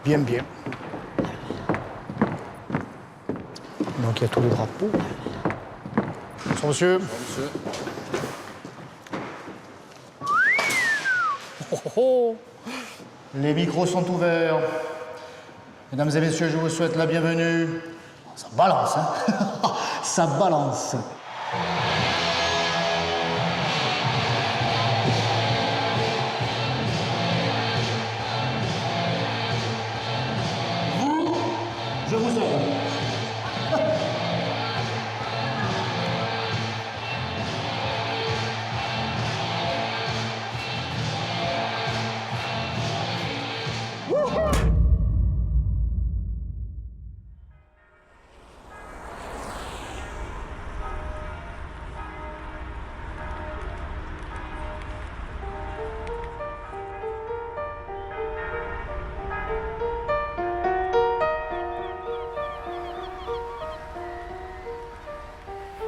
Bien, bien. Donc il y a tous les drapeaux. Bonsoir, monsieur. Bonjour, monsieur. Oh, oh, oh. Les micros sont ouverts. Mesdames et messieurs, je vous souhaite la bienvenue. Ça balance, hein. Ça balance. Vous, je vous aime.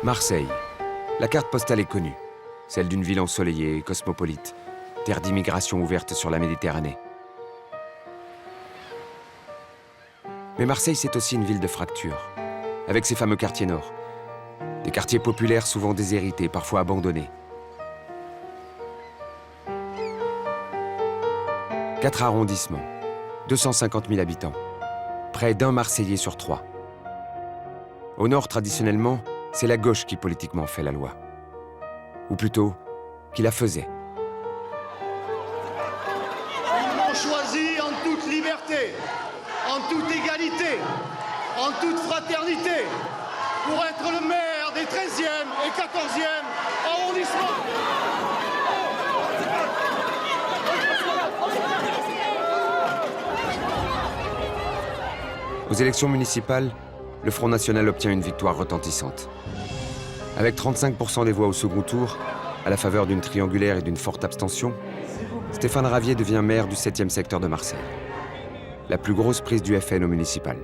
Marseille. La carte postale est connue. Celle d'une ville ensoleillée et cosmopolite. Terre d'immigration ouverte sur la Méditerranée. Mais Marseille, c'est aussi une ville de fractures. Avec ses fameux quartiers nord. Des quartiers populaires souvent déshérités, parfois abandonnés. 4 arrondissements, 250 000 habitants. Près d'un Marseillais sur 3. Au nord, traditionnellement, c'est la gauche qui politiquement fait la loi. Ou plutôt, qui la faisait. Ils m'ont choisi en toute liberté, en toute égalité, en toute fraternité, pour être le maire des 13e et 14e arrondissements. Aux élections municipales, le Front National obtient une victoire retentissante. Avec 35% des voix au second tour, à la faveur d'une triangulaire et d'une forte abstention, Stéphane Ravier devient maire du 7e secteur de Marseille. La plus grosse prise du FN au municipal.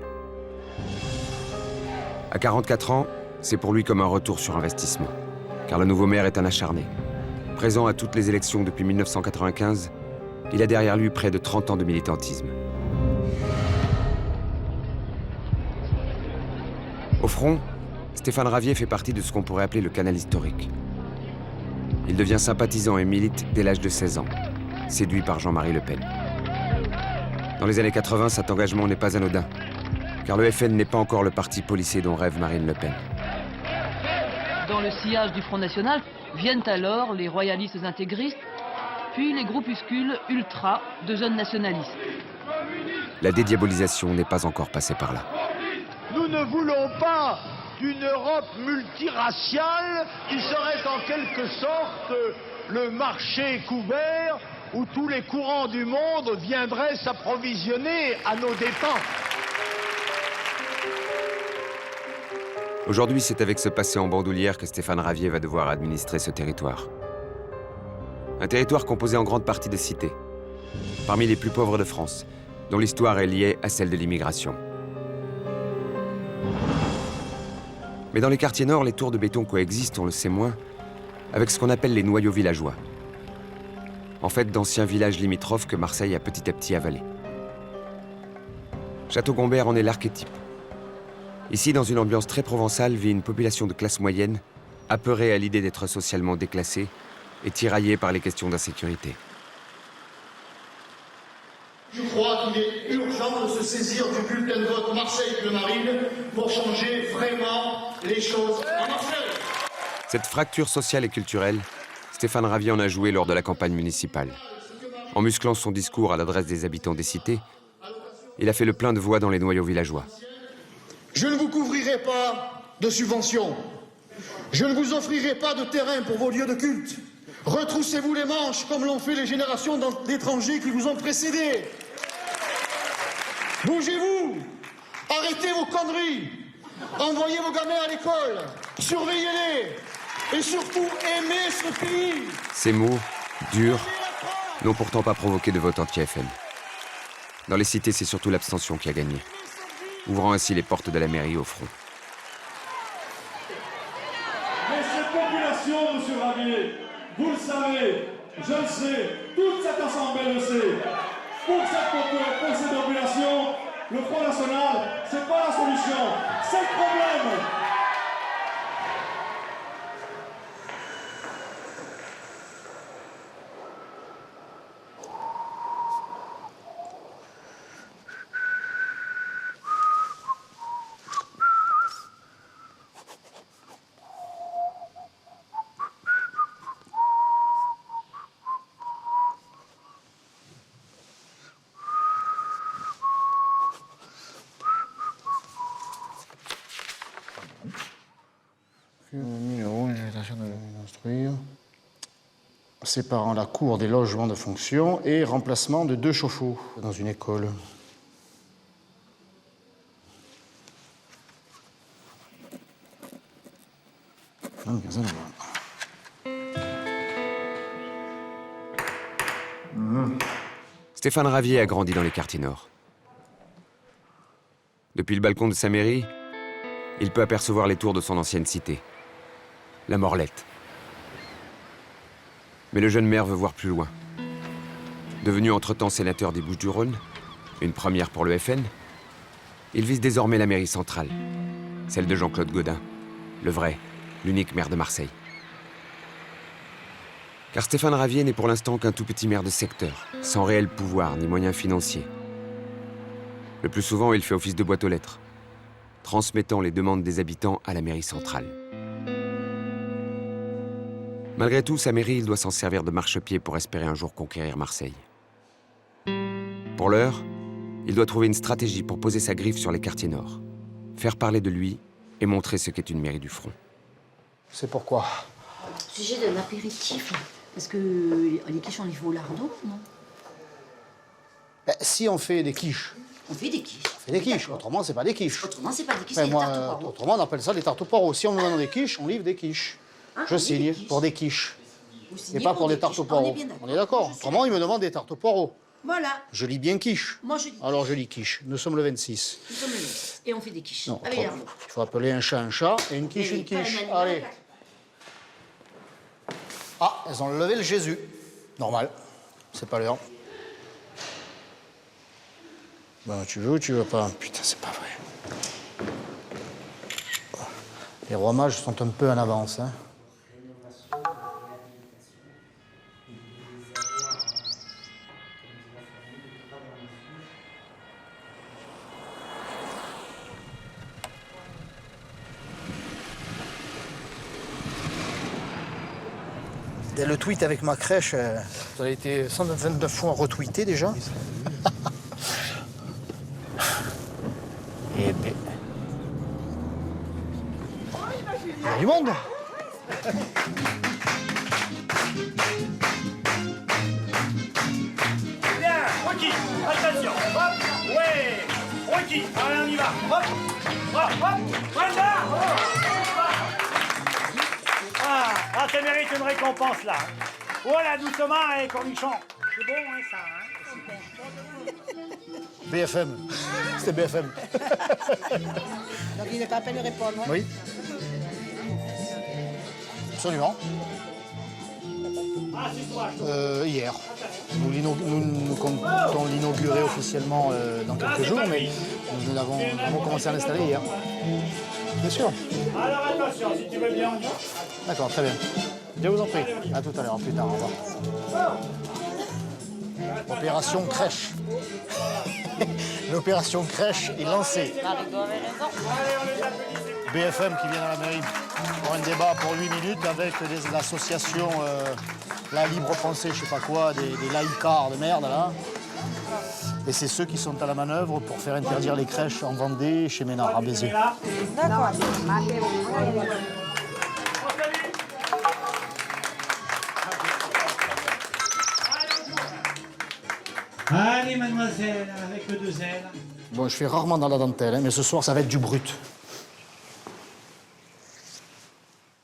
À 44 ans, c'est pour lui comme un retour sur investissement, car le nouveau maire est un acharné. Présent à toutes les élections depuis 1995, il a derrière lui près de 30 ans de militantisme. Au front, Stéphane Ravier fait partie de ce qu'on pourrait appeler le canal historique. Il devient sympathisant et milite dès l'âge de 16 ans, séduit par Jean-Marie Le Pen. Dans les années 80, cet engagement n'est pas anodin, car le FN n'est pas encore le parti policé dont rêve Marine Le Pen. Dans le sillage du Front National viennent alors les royalistes intégristes, puis les groupuscules ultras de jeunes nationalistes. La dédiabolisation n'est pas encore passée par là. Nous ne voulons pas d'une Europe multiraciale qui serait en quelque sorte le marché couvert où tous les courants du monde viendraient s'approvisionner à nos dépens. Aujourd'hui, c'est avec ce passé en bandoulière que Stéphane Ravier va devoir administrer ce territoire. Un territoire composé en grande partie de cités, parmi les plus pauvres de France, dont l'histoire est liée à celle de l'immigration. Mais dans les quartiers nord, les tours de béton coexistent, on le sait moins, avec ce qu'on appelle les noyaux villageois. En fait, d'anciens villages limitrophes que Marseille a petit à petit avalés. Château-Gombert en est l'archétype. Ici, dans une ambiance très provençale, vit une population de classe moyenne, apeurée à l'idée d'être socialement déclassée et tiraillée par les questions d'insécurité. Je crois qu'il est urgent de se saisir du bulletin de vote Marseille-Bleu Marine pour changer vraiment les choses à Marseille. Cette fracture sociale et culturelle, Stéphane Ravier en a joué lors de la campagne municipale. En musclant son discours à l'adresse des habitants des cités, il a fait le plein de voix dans les noyaux villageois. Je ne vous couvrirai pas de subventions. Je ne vous offrirai pas de terrain pour vos lieux de culte. Retroussez-vous les manches comme l'ont fait les générations d'étrangers qui vous ont précédés. Bougez-vous. Arrêtez vos conneries. Envoyez vos gamins à l'école. Surveillez-les. Et surtout, aimez ce pays. Ces mots, durs, n'ont pourtant pas provoqué de vote anti-FN. Dans les cités, c'est surtout l'abstention qui a gagné, ouvrant ainsi les portes de la mairie au front. Mais cette population, monsieur Ravier, vous le savez, je le sais, toute cette assemblée le sait. Pour cette population, le Front National, c'est pas la solution, c'est le problème. Construire. Séparant la cour des logements de fonction et remplacement de 2 chauffe-eau dans une école. Stéphane Ravier a grandi dans les quartiers nord. Depuis le balcon de sa mairie, il peut apercevoir les tours de son ancienne cité, la Morlette. Mais le jeune maire veut voir plus loin. Devenu entre-temps sénateur des Bouches-du-Rhône, une première pour le FN, il vise désormais la mairie centrale, celle de Jean-Claude Gaudin, le vrai, l'unique maire de Marseille. Car Stéphane Ravier n'est pour l'instant qu'un tout petit maire de secteur, sans réel pouvoir ni moyens financiers. Le plus souvent, il fait office de boîte aux lettres, transmettant les demandes des habitants à la mairie centrale. Malgré tout, sa mairie, il doit s'en servir de marchepied pour espérer un jour conquérir Marseille. Pour l'heure, il doit trouver une stratégie pour poser sa griffe sur les quartiers nord, faire parler de lui et montrer ce qu'est une mairie du front. C'est pourquoi? Au sujet de l'apéritif, est-ce que les quiches, on les fait au lardon, non? Ben, si on fait des quiches. On fait des quiches. On fait des quiches, autrement c'est pas des quiches. Autrement, c'est pas des quiches, Ben, c'est des moi, tartes aux poireaux. autrement on appelle ça des tartes aux poireaux. Si on me demande des quiches, on livre des quiches. Hein, Je on livre signe des quiches. pour des quiches. Vous Et signez pas pour pour des tartes quiches. aux poireaux. On est d'accord. Autrement, il me demande des tartes aux poireaux. Voilà. Je lis bien quiche. Moi, je dis. Alors je lis quiche. Nous sommes le 26. Nous sommes le 26. Et on fait des quiches. Non, Avec lardon. il faut appeler un chat et une quiche une quiche. Allez. Ah, elles ont levé le Jésus. Normal. C'est pas l'heure. Ben, tu veux ou tu veux pas? Putain, c'est pas vrai. Les rois mages sont un peu en avance, hein. Le tweet avec ma crèche, ça a été 129 fois retweeté déjà. Et ben... il y a du monde. Bien, Rocky, attention, hop, ouais, Rocky, allez on y va, hop, hop, hop, voilà. Ah, ça mérite une récompense là. Voilà, doucement et cornichon. C'est bon, hein, ça, hein. BFM. C'était BFM. Donc il n'est pas à peine de répondre. Hein? Oui. Absolument. Ah, c'est toi. Hier. Nous comptons l'inaugurer officiellement dans quelques jours, mais nous avons commencé à l'installer hier. Bien sûr. Alors attention, si tu veux bien, on y va. D'accord, très bien. Je vous en prie. À tout à l'heure, plus tard. Au revoir. Opération crèche. L'opération crèche est lancée. BFM qui vient à la mairie pour un débat pour 8 minutes avec l'association La Libre Pensée, je sais pas quoi, des laïcards de merde là. Et c'est ceux qui sont à la manœuvre pour faire interdire les crèches en Vendée, chez Ménard, à Béziers. D'accord. Allez, mademoiselle, avec le 2L. Bon, je fais rarement dans la dentelle, hein, mais ce soir, ça va être du brut.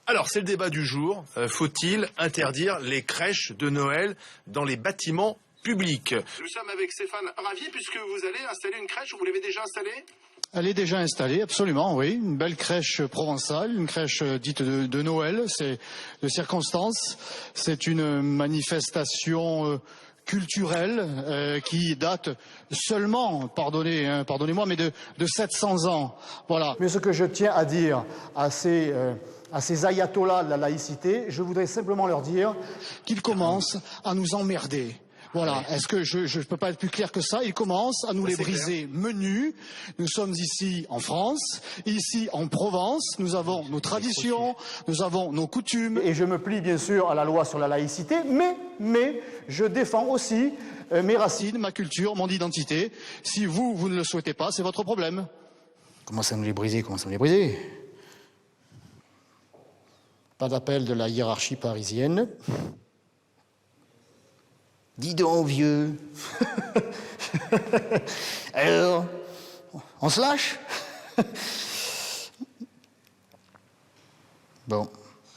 Alors, c'est le débat du jour. Faut-il interdire les crèches de Noël dans les bâtiments publics? Nous sommes avec Stéphane Ravier, puisque vous allez installer une crèche. Vous l'avez déjà installée? Elle est déjà installée, absolument, oui. Une belle crèche provençale, une crèche dite de Noël, c'est de circonstance. C'est une manifestation culturelle qui date seulement, pardonnez-moi, mais de 700 ans. Voilà. Mais ce que je tiens à dire à ces ayatollahs de la laïcité, je voudrais simplement leur dire qu'ils commencent à nous emmerder. Voilà, est-ce que je ne peux pas être plus clair que ça? Ils commencent à nous les briser menus. Nous sommes ici en France, ici en Provence, nous avons nos traditions, nous avons nos coutumes. Et je me plie bien sûr à la loi sur la laïcité, mais je défends aussi mes racines, ma culture, mon identité. Si vous ne le souhaitez pas, c'est votre problème. Comment ça nous les briser? Pas d'appel de la hiérarchie parisienne. Dis donc, vieux. Alors, on se lâche? Bon,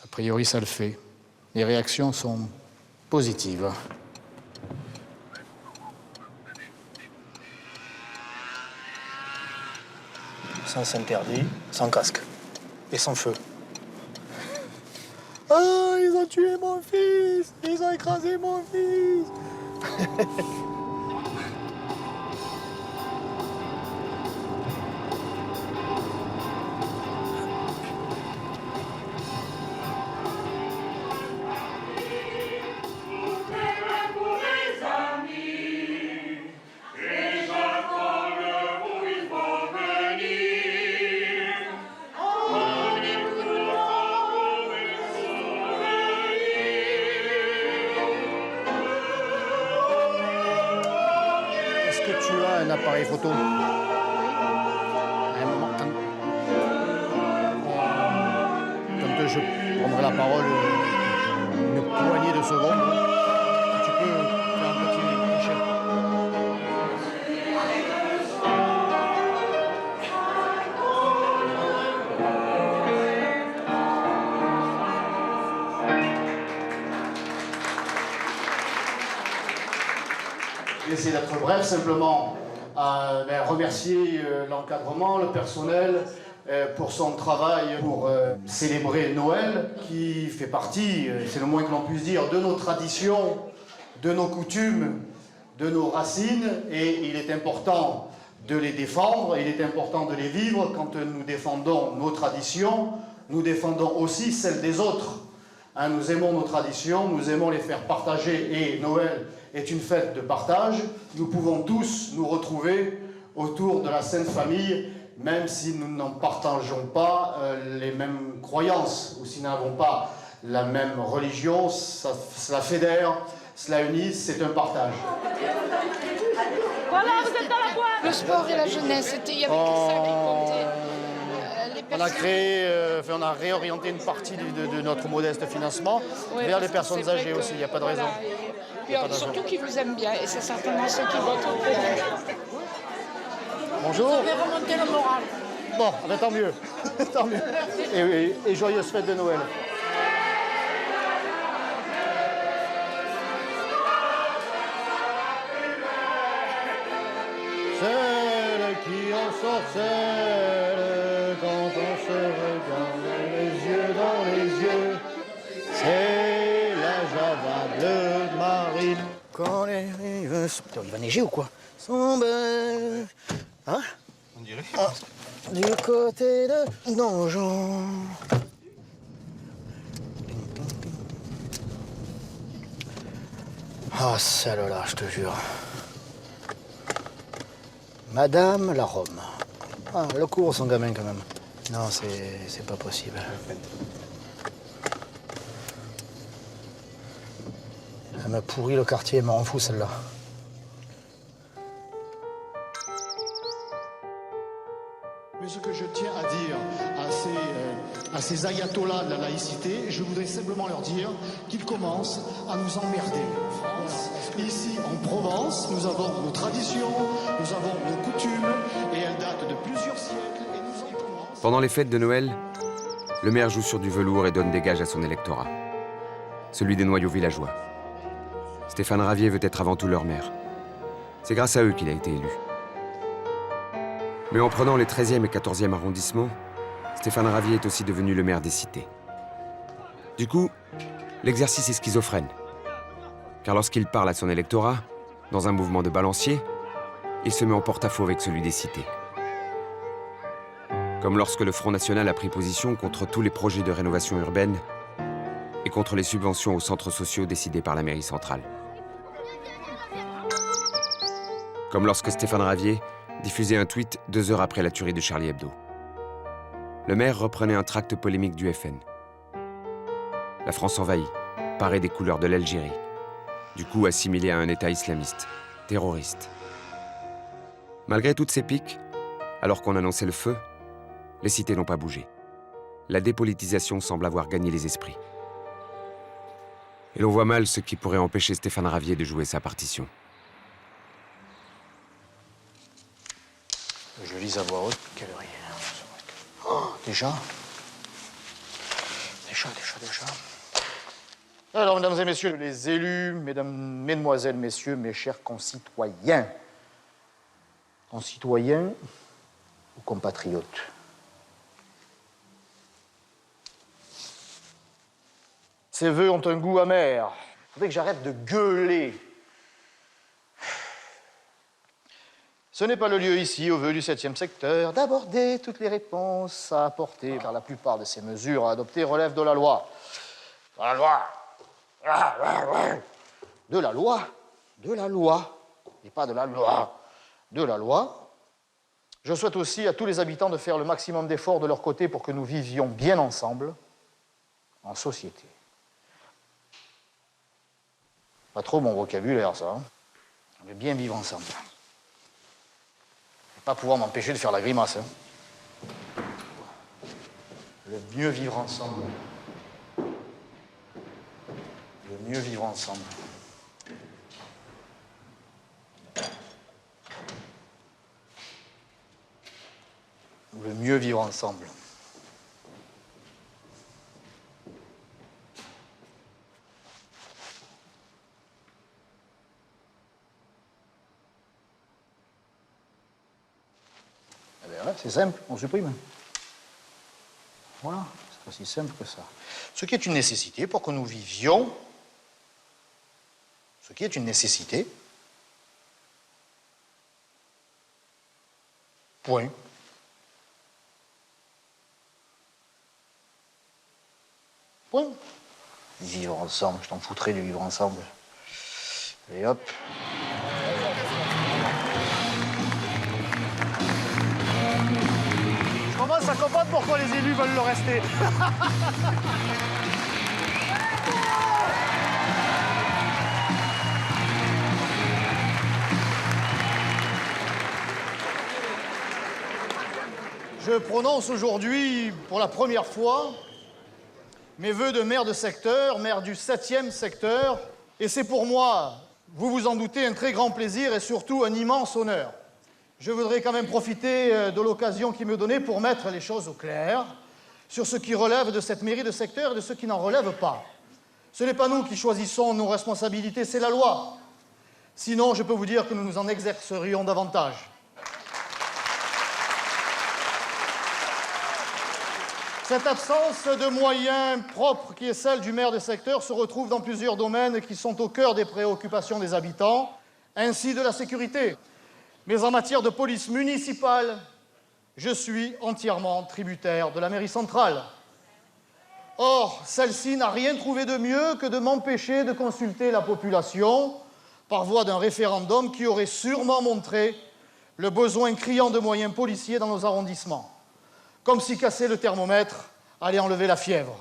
a priori, ça le fait. Les réactions sont positives. Sens interdit, sans casque et sans feu. Ah, ils ont tué mon fils! Ils ont écrasé mon fils! Tu as un appareil photo. À un moment, quand je prendrai la parole une poignée de secondes, tu peux faire un petit cliché. Essayer d'être bref, simplement remercier l'encadrement, le personnel pour son travail pour célébrer Noël, qui fait partie, c'est le moins que l'on puisse dire, de nos traditions, de nos coutumes, de nos racines, et il est important de les défendre, il est important de les vivre. Quand nous défendons nos traditions, nous défendons aussi celles des autres. Nous aimons nos traditions, nous aimons les faire partager, et Noël est une fête de partage. Nous pouvons tous nous retrouver autour de la Sainte Famille, même si nous n'en partageons pas les mêmes croyances, ou si nous n'avons pas la même religion. Cela fédère, cela unit, c'est un partage. Voilà, vous êtes dans la boîte. Le sport et la jeunesse, il y avait que ça qui comptait. On a réorienté une partie de notre modeste financement vers les personnes âgées aussi, il n'y a pas de raison. Puis surtout qu'ils vous aiment bien, et c'est certainement ceux qui votent au président. Bonjour. Vous avez remonté le moral. Bon, tant mieux. Tant mieux. Et joyeuse fête de Noël. Celle qui en sorcelle quand on se regarde les yeux dans les yeux, c'est la Java bleu marine. Quand les rives sont... Il va neiger ou quoi? Sont belles. Hein? On dirait. Ah, du côté de Donjon. Ah, celle-là, je te jure. Madame la Rome. Ah, le cours, son gamin, quand même. Non, c'est pas possible. Elle m'a pourri le quartier, elle m'en fout, celle-là. Mais ce que je tiens à dire à ces ayatollahs de la laïcité, je voudrais simplement leur dire qu'ils commencent à nous emmerder. Ici, en Provence, nous avons nos traditions, nous avons nos coutumes, et elles datent de plusieurs siècles, et nous en commençons... Pendant les fêtes de Noël, le maire joue sur du velours et donne des gages à son électorat. Celui des noyaux villageois. Stéphane Ravier veut être avant tout leur maire. C'est grâce à eux qu'il a été élu. Mais en prenant les 13e et 14e arrondissements, Stéphane Ravier est aussi devenu le maire des cités. Du coup, l'exercice est schizophrène. Car lorsqu'il parle à son électorat, dans un mouvement de balancier, il se met en porte-à-faux avec celui des cités. Comme lorsque le Front National a pris position contre tous les projets de rénovation urbaine et contre les subventions aux centres sociaux décidés par la mairie centrale. Comme lorsque Stéphane Ravier diffusait un tweet 2 heures après la tuerie de Charlie Hebdo. Le maire reprenait un tract polémique du FN. La France envahie, parée des couleurs de l'Algérie, du coup assimilée à un État islamiste, terroriste. Malgré toutes ces piques, alors qu'on annonçait le feu, les cités n'ont pas bougé. La dépolitisation semble avoir gagné les esprits. Et l'on voit mal ce qui pourrait empêcher Stéphane Ravier de jouer sa partition. Je lis à voix haute. Quelle heure il est? Oh, déjà. Alors, mesdames et messieurs les élus, mesdemoiselles, messieurs, mes chers concitoyens. Concitoyens ou compatriotes? Ces vœux ont un goût amer. Il faudrait que j'arrête de gueuler. Ce n'est pas le lieu ici, au vœu du 7e secteur, d'aborder toutes les réponses à apporter, car la plupart de ces mesures à adopter relèvent de la loi. De la loi. De la loi. De la loi. Et pas de la loi. De la loi. Je souhaite aussi à tous les habitants de faire le maximum d'efforts de leur côté pour que nous vivions bien ensemble, en société. Pas trop mon vocabulaire, ça. Hein. On veut bien vivre ensemble. Pas pouvoir m'empêcher de faire la grimace. Hein. Le mieux vivre ensemble. Le mieux vivre ensemble. Le mieux vivre ensemble. C'est simple, on supprime. Voilà, c'est aussi simple que ça. Ce qui est une nécessité pour que nous vivions, ce qui est une nécessité, point. Point. Vivre ensemble, je t'en foutrais de vivre ensemble. Et hop. Je commence à comprendre pourquoi les élus veulent le rester. Je prononce aujourd'hui, pour la première fois, mes vœux de maire de secteur, maire du 7e secteur. Et c'est pour moi, vous vous en doutez, un très grand plaisir et surtout un immense honneur. Je voudrais quand même profiter de l'occasion qui me donnait pour mettre les choses au clair sur ce qui relève de cette mairie de secteur et de ce qui n'en relève pas. Ce n'est pas nous qui choisissons nos responsabilités, c'est la loi. Sinon, je peux vous dire que nous nous en exercerions davantage. Cette absence de moyens propres qui est celle du maire de secteur se retrouve dans plusieurs domaines qui sont au cœur des préoccupations des habitants, ainsi de la sécurité. Mais en matière de police municipale, je suis entièrement tributaire de la mairie centrale. Or, celle-ci n'a rien trouvé de mieux que de m'empêcher de consulter la population par voie d'un référendum qui aurait sûrement montré le besoin criant de moyens policiers dans nos arrondissements. Comme si casser le thermomètre allait enlever la fièvre.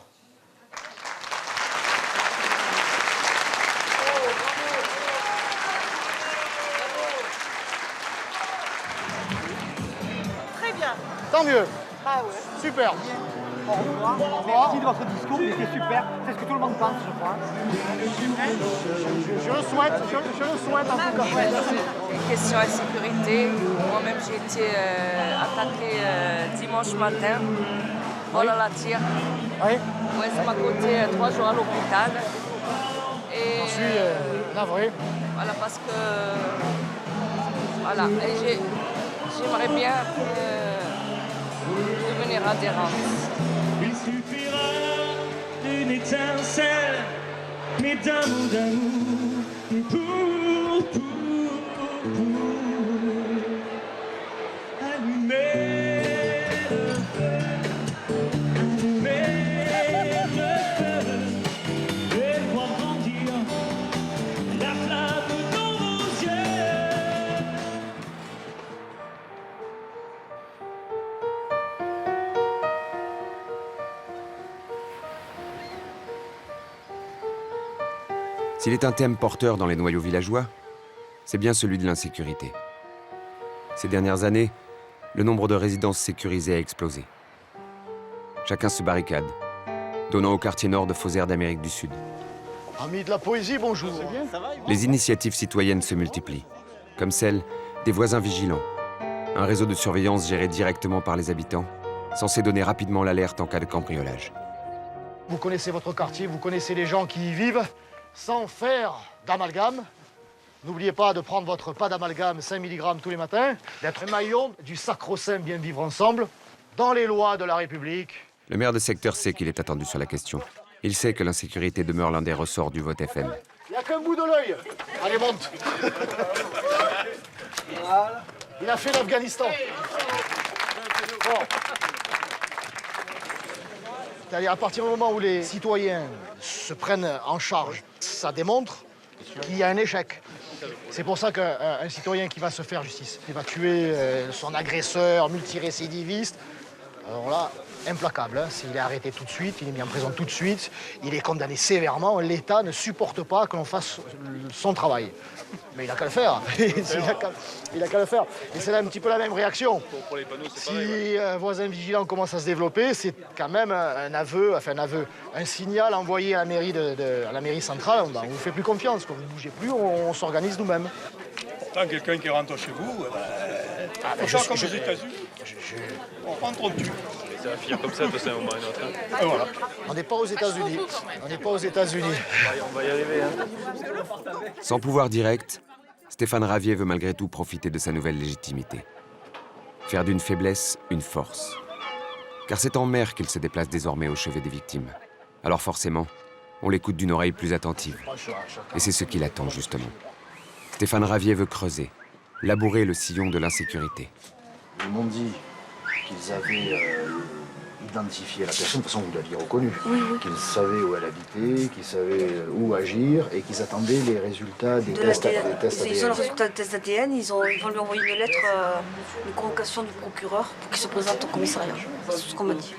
Très bien. Tant mieux. Ah ouais. Super. Au revoir. Merci de votre discours, il était super. C'est ce que tout le monde pense, je crois. Je le souhaite, je le souhaite en tout cas. Ouais, question à sécurité. Moi-même, j'ai été attaqué dimanche matin. Vol à la tire. Oui. Ouais, ça m'a coûté 3 jours à l'hôpital. Et Je suis navré. voilà, parce que... Voilà, et j'ai... j'aimerais bien devenir adhérente. Il suffira d'une étincelle, mais d'amour pour allumer le feu, et voir grandir la flamme dans vos yeux. S'il est un thème porteur dans les noyaux villageois, c'est bien celui de l'insécurité. Ces dernières années, le nombre de résidences sécurisées a explosé. Chacun se barricade, donnant au quartier nord de faux airs d'Amérique du Sud. Amis de la poésie, bonjour. Les initiatives citoyennes se multiplient, comme celle des voisins vigilants, un réseau de surveillance géré directement par les habitants, censé donner rapidement l'alerte en cas de cambriolage. Vous connaissez votre quartier, vous connaissez les gens qui y vivent, sans faire d'amalgame. N'oubliez pas de prendre votre pas d'amalgame 5 mg tous les matins, d'être un maillon du sacro-saint bien vivre ensemble, dans les lois de la République. Le maire de secteur sait qu'il est attendu sur la question. Il sait que l'insécurité demeure l'un des ressorts du vote FM. Il n'y a qu'un bout de l'œil. Allez, monte. Il a fait l'Afghanistan. Bon. C'est-à-dire à partir du moment où les citoyens se prennent en charge, ça démontre qu'il y a un échec. C'est pour ça qu'un citoyen qui va se faire justice, qui va tuer son agresseur multirécidiviste, alors là, implacable. Hein. S'il est arrêté tout de suite, il est mis en prison tout de suite, il est condamné sévèrement. L'État ne supporte pas que l'on fasse son travail. Mais il n'a qu'à le faire. Il a qu'à le faire. Et c'est là un petit peu la même réaction. Si un voisin vigilant commence à se développer, c'est quand même un signal envoyé à la mairie, à la mairie centrale. On ne vous fait plus confiance. Quand vous ne bougez plus, on s'organise nous-mêmes. Pourtant, quelqu'un qui rentre chez vous, comme aux États-Unis, on rentre, on tue. Ça va finir comme ça, de toute façon, un moment ou un autre. Et voilà. On n'est pas aux États-Unis. On n'est pas aux États-Unis. On va y arriver. Hein. Sans pouvoir direct, Stéphane Ravier veut malgré tout profiter de sa nouvelle légitimité. Faire d'une faiblesse une force. Car c'est en mer qu'il se déplace désormais au chevet des victimes. Alors forcément, on l'écoute d'une oreille plus attentive. Et c'est ce qu'il attend justement. Stéphane Ravier veut creuser, labourer le sillon de l'insécurité. Ils m'ont dit qu'ils avaient identifié la personne, de toute façon vous l'aviez reconnue, qu'ils savaient où elle habitait, qu'ils savaient où agir et qu'ils attendaient les résultats des tests ADN. Ils ont le résultat des tests ADN, ils vont lui envoyer une lettre, une convocation du procureur pour qu'il se présente au commissariat. C'est tout ce qu'on m'a dit.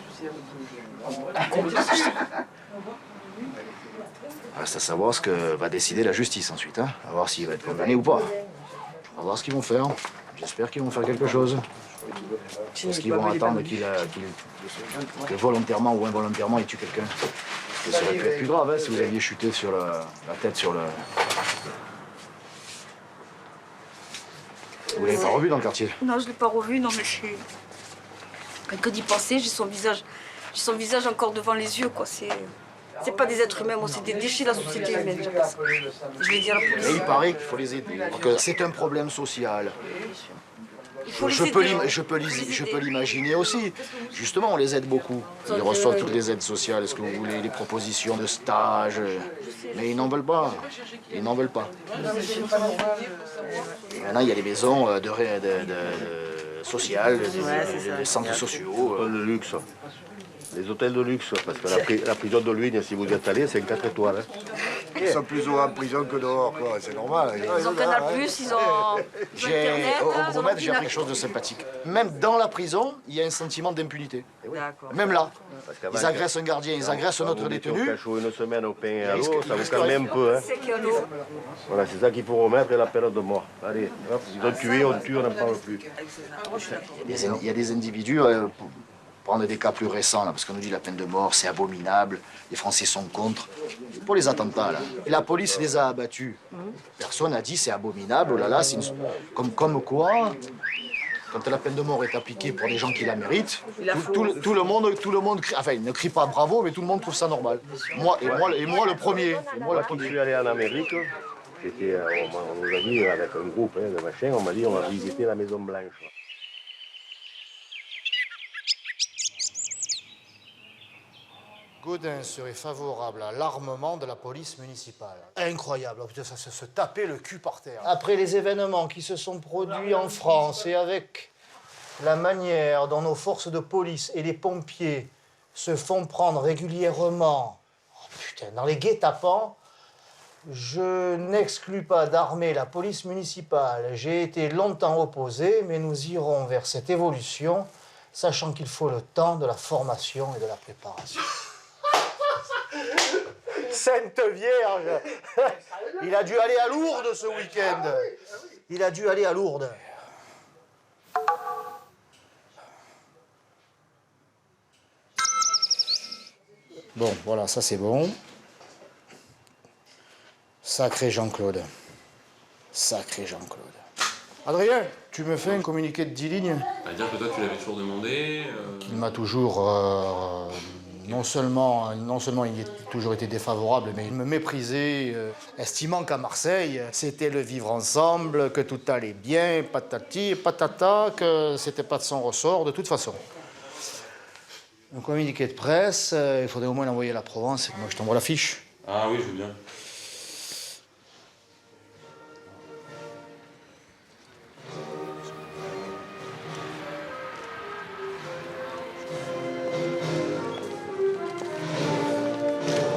Reste à savoir ce que va décider la justice ensuite, hein. À voir s'il va être condamné ou pas. On va voir ce qu'ils vont faire. J'espère qu'ils vont faire quelque chose. Parce qu'ils vont attendre que volontairement ou involontairement il tue quelqu'un. Ça aurait pu être plus grave hein, si vous aviez chuté sur la tête sur le... Vous l'avez pas revu dans le quartier? Non, je ne l'ai pas revu, non mais que d'y penser, j'ai son visage encore devant les yeux, quoi. C'est pas des êtres humains, moi, c'est des déchets de la société humaine, j'appelle ça. Je l'ai dit à la police. Et il paraît qu'il faut les aider. Que c'est un problème social. Je peux l'imaginer aussi. Justement, on les aide beaucoup. Ils reçoivent toutes les aides sociales, est-ce que vous voulez, les propositions de stage. Mais ils n'en veulent pas. Ils n'en veulent pas. Maintenant, il y a des maisons sociales, des centres sociaux. De luxe. Les hôtels de luxe, parce que la prison de Luynes, si vous y êtes allé, c'est une 4 étoiles. Hein. Ils sont plus souvent en prison que dehors, quoi. C'est normal. Ils ont Canal+, ils ont Internet. Au Bromède, j'ai appris quelque chose de sympathique. Même dans la prison, il y a un sentiment d'impunité. Même là. Ils agressent un gardien, ils agressent un autre détenu. Une semaine au pain et à l'eau, ça vous calme un peu. Hein. Voilà, c'est ça qu'il faut remettre, la peine de mort. Allez, hop, ils ont tué, on tue, on n'en parle plus. Il y a des individus... Prendre des cas plus récents, là, parce qu'on nous dit la peine de mort, c'est abominable, les Français sont contre. Pour les attentats, là, et la police les a abattus. Personne n'a dit c'est abominable, oh là là, c'est comme quoi, quand la peine de mort est appliquée pour des gens qui la méritent, tout le monde crie, enfin, il ne crie pas bravo, mais tout le monde trouve ça normal. Moi le premier. Moi, quand je suis allé en Amérique, on nous a dit avec un groupe de machin, on m'a dit on va visiter la Maison Blanche. Gaudin serait favorable à l'armement de la police municipale. Incroyable, oh, putain, ça se taper le cul par terre. Après les événements qui se sont produits en France et avec la manière dont nos forces de police et les pompiers se font prendre régulièrement, oh, putain, dans les guet-apens, je n'exclus pas d'armer la police municipale. J'ai été longtemps opposé, mais nous irons vers cette évolution, sachant qu'il faut le temps de la formation et de la préparation. Sainte Vierge! Il a dû aller à Lourdes ce week-end. Il a dû aller à Lourdes. Bon, voilà, ça c'est bon. Sacré Jean-Claude. Sacré Jean-Claude. Adrien, tu me fais un communiqué de 10 lignes? C'est-à-dire que toi, tu l'avais toujours demandé Il m'a toujours... non seulement il a toujours été défavorable, mais il me méprisait, estimant qu'à Marseille, c'était le vivre ensemble, que tout allait bien, patati, patata, que c'était pas de son ressort, de toute façon. Un communiqué de presse, il faudrait au moins l'envoyer à la Provence. Moi, je t'envoie la fiche. Ah oui, je veux bien.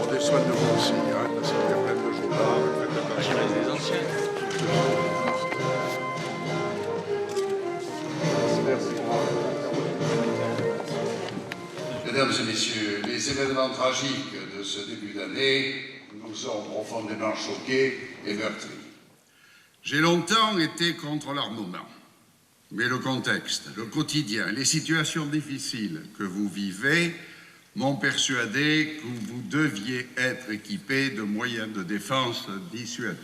On est soin de vous aussi, hein, parce qu'il y a plein de jours là. J'y reste des anciens. Mesdames et messieurs, les événements tragiques de ce début d'année nous ont profondément choqués et meurtris. J'ai longtemps été contre l'armement, mais le contexte, le quotidien, les situations difficiles que vous vivez m'ont persuadé que vous deviez être équipés de moyens de défense dissuasifs.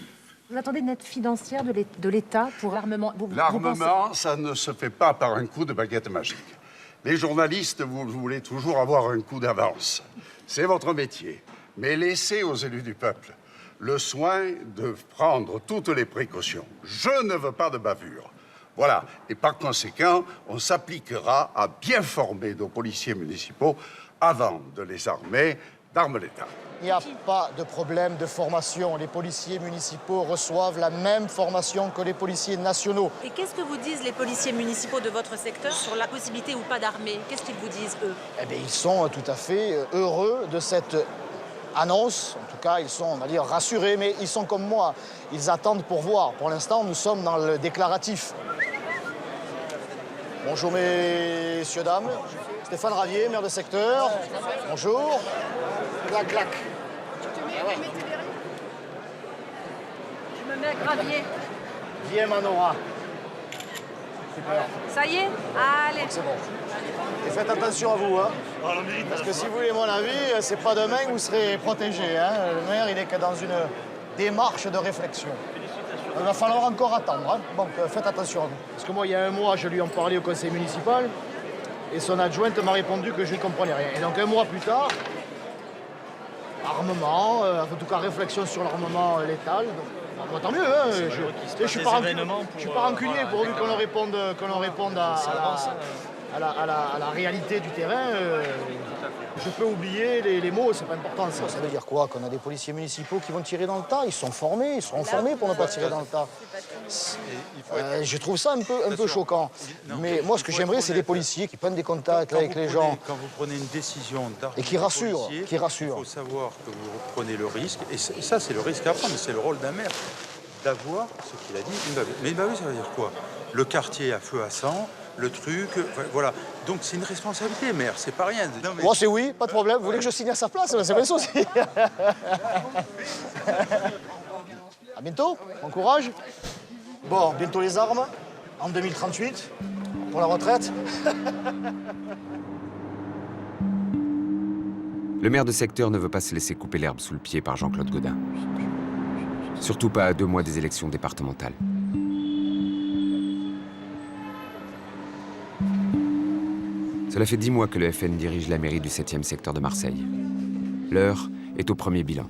Vous attendez une aide financière de l'État pour l'armement? L'armement, ça ne se fait pas par un coup de baguette magique. Les journalistes, vous voulez toujours avoir un coup d'avance. C'est votre métier. Mais laissez aux élus du peuple le soin de prendre toutes les précautions. Je ne veux pas de bavure. Voilà. Et par conséquent, on s'appliquera à bien former nos policiers municipaux avant de les armer d'armes létales. Il n'y a pas de problème de formation. Les policiers municipaux reçoivent la même formation que les policiers nationaux. Et qu'est-ce que vous disent les policiers municipaux de votre secteur sur la possibilité ou pas d'armer? Qu'est-ce qu'ils vous disent, eux? Eh bien, ils sont tout à fait heureux de cette annonce. En tout cas, ils sont, on va dire, rassurés, mais ils sont comme moi. Ils attendent pour voir. Pour l'instant, nous sommes dans le déclaratif. Bonjour, messieurs, dames. Stéphane Ravier, maire de secteur. Bonjour. Clac, clac. Je me mets à Gravier. Viens, Manora. Super. Ça y est? Allez. C'est bon. Et faites attention à vous, hein. Parce que si vous voulez mon avis, c'est pas demain que vous serez protégé, hein. Le maire, il est que dans une démarche de réflexion. Il va falloir encore attendre, hein. Donc faites attention à vous. Parce que moi, il y a un mois, je lui en parlais au conseil municipal, et son adjointe m'a répondu que je n'y comprenais rien. Et donc un mois plus tard, armement, en tout cas réflexion sur l'armement létal. Donc, bon, tant mieux, hein. Je suis pas rancunier pourvu qu'on réponde à la réalité du terrain. Je peux oublier les mots, c'est pas important. Ça veut dire quoi? Qu'on a des policiers municipaux qui vont tirer dans le tas? Ils sont formés, pour ne pas tirer dans le tas. Je trouve ça un peu choquant. Mais moi, ce que j'aimerais, c'est des policiers qui prennent des contacts avec les gens. Quand vous prenez une décision d'armer, et qui rassurent. Il faut savoir que vous prenez le risque, et ça, c'est le risque à prendre, c'est le rôle d'un maire, d'avoir ce qu'il a dit. Mais bah oui, ça veut dire quoi? Le quartier à feu à sang, le truc, voilà. Donc c'est une responsabilité, maire, c'est pas rien. Moi, c'est oui, pas de problème. Vous voulez que je signe à sa place? C'est bien ça aussi. À bientôt, bon courage. Bon, bientôt les armes, en 2038, pour la retraite. Le maire de secteur ne veut pas se laisser couper l'herbe sous le pied par Jean-Claude Gaudin. Surtout pas à 2 mois des élections départementales. Cela fait 10 mois que le FN dirige la mairie du 7e secteur de Marseille. L'heure est au premier bilan.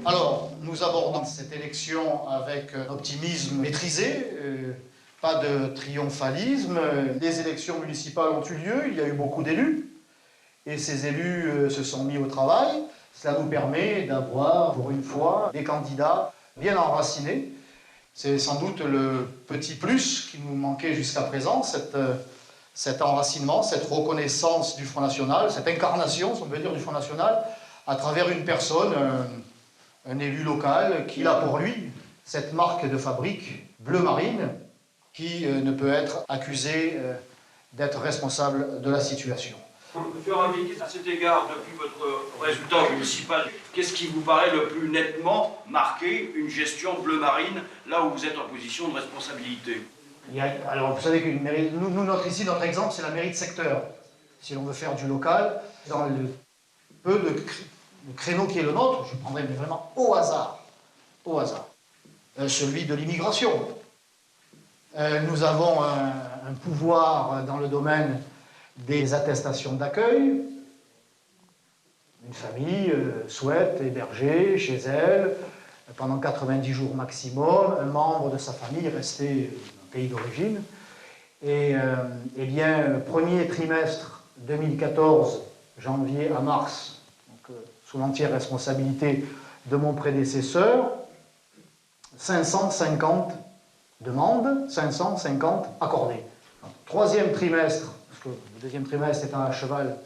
Alors, nous abordons cette élection avec un optimisme maîtrisé, pas de triomphalisme. Les élections municipales ont eu lieu, il y a eu beaucoup d'élus. et ces élus se sont mis au travail. Cela nous permet d'avoir, pour une fois, des candidats bien enracinés. C'est sans doute le petit plus qui nous manquait jusqu'à présent, cet enracinement, cette reconnaissance du Front National, cette incarnation, si on peut dire, du Front National, à travers une personne, un élu local, qui a pour lui cette marque de fabrique bleu marine, qui ne peut être accusé d'être responsable de la situation. Monsieur Ravier, à cet égard, depuis votre résultat municipal, qu'est-ce qui vous paraît le plus nettement marqué une gestion bleu marine, là où vous êtes en position de responsabilité? Alors, vous savez que ici, notre exemple, c'est la mairie de secteur. Si l'on veut faire du local, dans le peu de créneau qui est le nôtre, je prendrai mais vraiment au hasard, celui de l'immigration. Nous avons un pouvoir dans le domaine des attestations d'accueil. Une famille souhaite héberger chez elle, pendant 90 jours maximum, un membre de sa famille resté au pays d'origine. Et eh bien, premier trimestre 2014, janvier à mars, donc, sous l'entière responsabilité de mon prédécesseur, 550 demandes, 550 accordées. Troisième trimestre, parce que le deuxième trimestre étant à cheval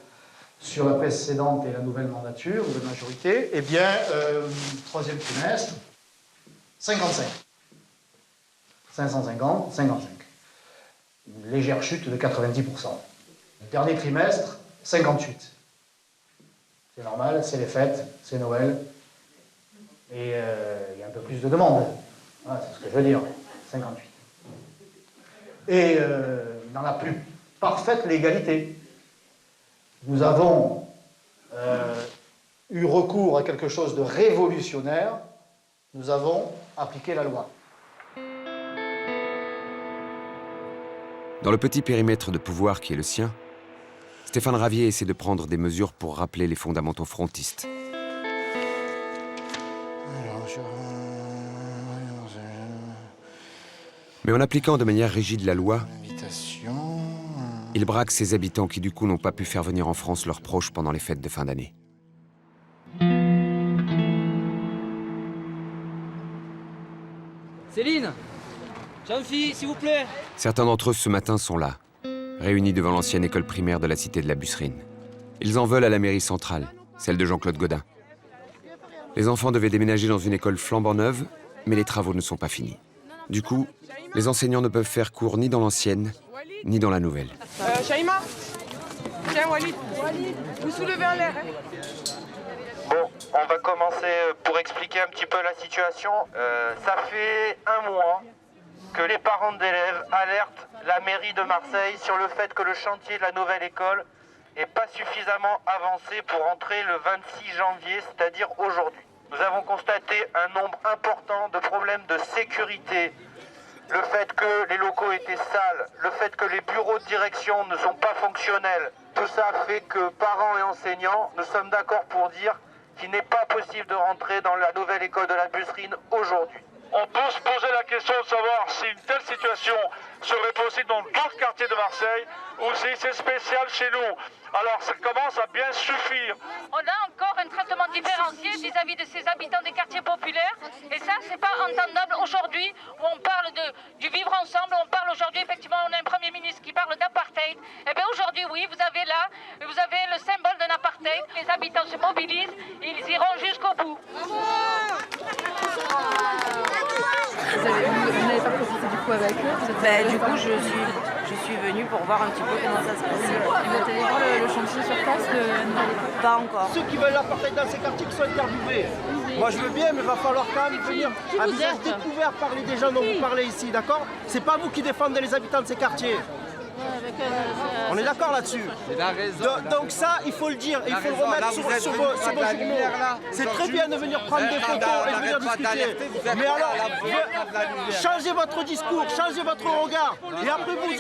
sur la précédente et la nouvelle mandature, de majorité, eh bien, troisième trimestre, 55. 550, 55. Une légère chute de 90%. Le dernier trimestre, 58. C'est normal, c'est les fêtes, c'est Noël, et il y a un peu plus de demandes. Voilà, c'est ce que je veux dire, 58. Et dans la plus parfaite légalité, nous avons eu recours à quelque chose de révolutionnaire, nous avons appliqué la loi. Dans le petit périmètre de pouvoir qui est le sien, Stéphane Ravier essaie de prendre des mesures pour rappeler les fondamentaux frontistes. Mais en appliquant de manière rigide la loi, il braque ses habitants qui du coup n'ont pas pu faire venir en France leurs proches pendant les fêtes de fin d'année. Céline, Jean-Phi, s'il vous plaît. Certains d'entre eux ce matin sont là, réunis devant l'ancienne école primaire de la cité de la Busserine. Ils en veulent à la mairie centrale, celle de Jean-Claude Gaudin. Les enfants devaient déménager dans une école flambant neuve, mais les travaux ne sont pas finis. Du coup, les enseignants ne peuvent faire cours ni dans l'ancienne, ni dans la nouvelle. Shaïma, tiens Walid, vous soulevez en l'air. Bon, on va commencer pour expliquer un petit peu la situation. Ça fait un mois que les parents d'élèves alertent la mairie de Marseille sur le fait que le chantier de la nouvelle école n'est pas suffisamment avancé pour entrer le 26 janvier, c'est-à-dire aujourd'hui. Nous avons constaté un nombre important de problèmes de sécurité, le fait que les locaux étaient sales, le fait que les bureaux de direction ne sont pas fonctionnels. Tout ça fait que parents et enseignants, nous sommes d'accord pour dire qu'il n'est pas possible de rentrer dans la nouvelle école de la Busserine aujourd'hui. On peut se poser la question de savoir si une telle situation serait possible dans d'autres quartiers de Marseille ou si c'est spécial chez nous. Alors ça commence à bien suffire. On a encore un traitement différencié vis-à-vis de ces habitants des quartiers populaires. Et ça, c'est pas entendable aujourd'hui où on parle du vivre ensemble. On parle aujourd'hui, effectivement, on a un Premier ministre qui parle d'apartheid. Et bien aujourd'hui, oui, vous avez le symbole d'un apartheid. Les habitants se mobilisent, ils iront jusqu'au bout. Vous n'avez pas profité du coup avec eux? Du coup, je suis venue pour voir un petit peu comment ça se passait. Et vous êtes allé voir le chantier sur place de la nouvelle école? Pas encore. Ceux qui veulent l'apartheid dans ces quartiers qui sont interviewés. Moi je veux bien, mais il va falloir quand même venir à visage découvert parler des gens dont vous parlez ici, d'accord? C'est pas vous qui défendez les habitants de ces quartiers. On est d'accord là-dessus. Donc ça, il faut le dire, il faut le remettre sur vos journaux. C'est très bien de venir prendre des photos et de venir discuter. Mais alors, changez votre discours, changez votre regard. Et après, vous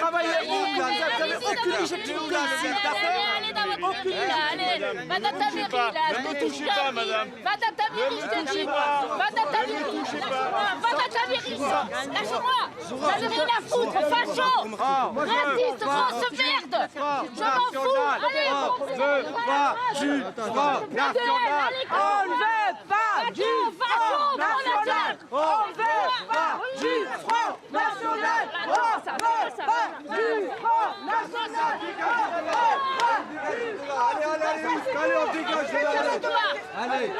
travaillez, vous n'avez aucune légitimité ici, d'accord? Aucune légitimité. Va dans ta mairie, là. Ne me touchez pas, madame. Va dans ta mairie, je te dis. Va dans ta mairie. Va dans ta mairie. Lâchez-moi. J'en ai rien à foutre, facho. Raciste, grosse merde. Je m'en fous. Allez, On ne veut pas du Front National. On ne veut pas du Front National. On ne veut pas du Front National. On ne veut pas du Front National. Allez, on dégage de là. Allez,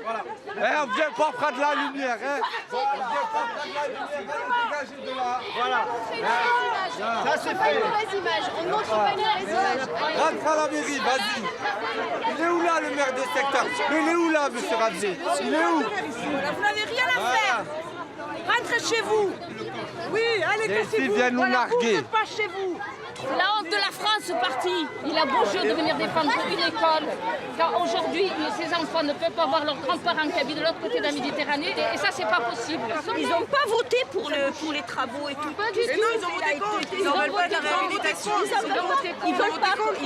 voilà. On ne vient pas prendre la lumière, hein. On ne vient pas prendre la lumière, dégagez de là. Voilà. Ça c'est fait. On ne montre pas une mauvaise image. Rentre à la mairie, vas-y. Il est où là, le maire des secteurs? Il est où là, monsieur Ravier? Il est où? Vous n'avez rien à faire. Rentrez chez vous. Oui, allez, les cassez-vous. filles viennent nous Voilà, vous narguer. n'êtes pas chez vous. C'est la honte de la France, ce parti. Il a beau jeu de venir défendre une école. Car aujourd'hui, ces enfants ne peuvent pas voir leurs grands-parents qui habitent de l'autre côté de la Méditerranée. Et ça, c'est pas possible. Ils n'ont pas voté pour les travaux et tout. Pas du tout. Non, ils ont voté contre. Ils ne veulent pas de la réhabilitation. Ils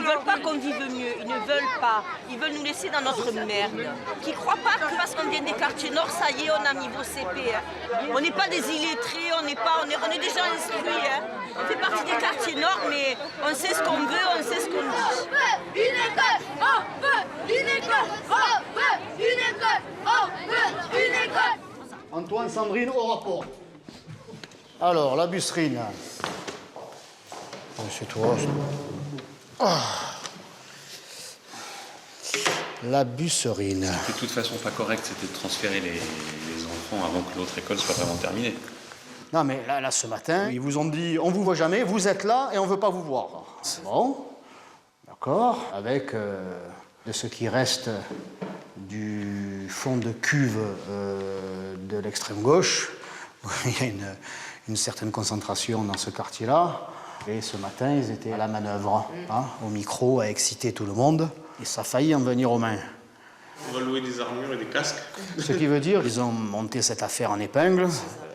veulent pas qu'on vive mieux. Ils ne veulent pas. Ils veulent nous laisser dans notre merde. Qui ne croient pas que parce qu'on vient des quartiers nord, ça y est, on a niveau CP. Hein. On n'est pas des illettrés, on est déjà instruits. Hein. On fait partie des quartiers nord, mais on sait ce qu'on veut, on sait ce qu'on dit. On veut une école, on veut une école, on veut une école, on veut une école. Antoine, Sandrine, au rapport. Alors, la busserine. Monsieur Touros. La busserine. De toute façon, pas correct, c'était de transférer les enfants avant que l'autre école soit vraiment terminée. Non, mais là, ce matin, ils vous ont dit, on vous voit jamais, vous êtes là et on veut pas vous voir. Bon, d'accord. Avec de ce qui reste du fond de cuve de l'extrême gauche, il y a une certaine concentration dans ce quartier-là. Et ce matin, ils étaient à la manœuvre, hein, au micro, à exciter tout le monde. Et ça a failli en venir aux mains. On va louer des armures et des casques. Ce qui veut dire qu'ils ont monté cette affaire en épingle,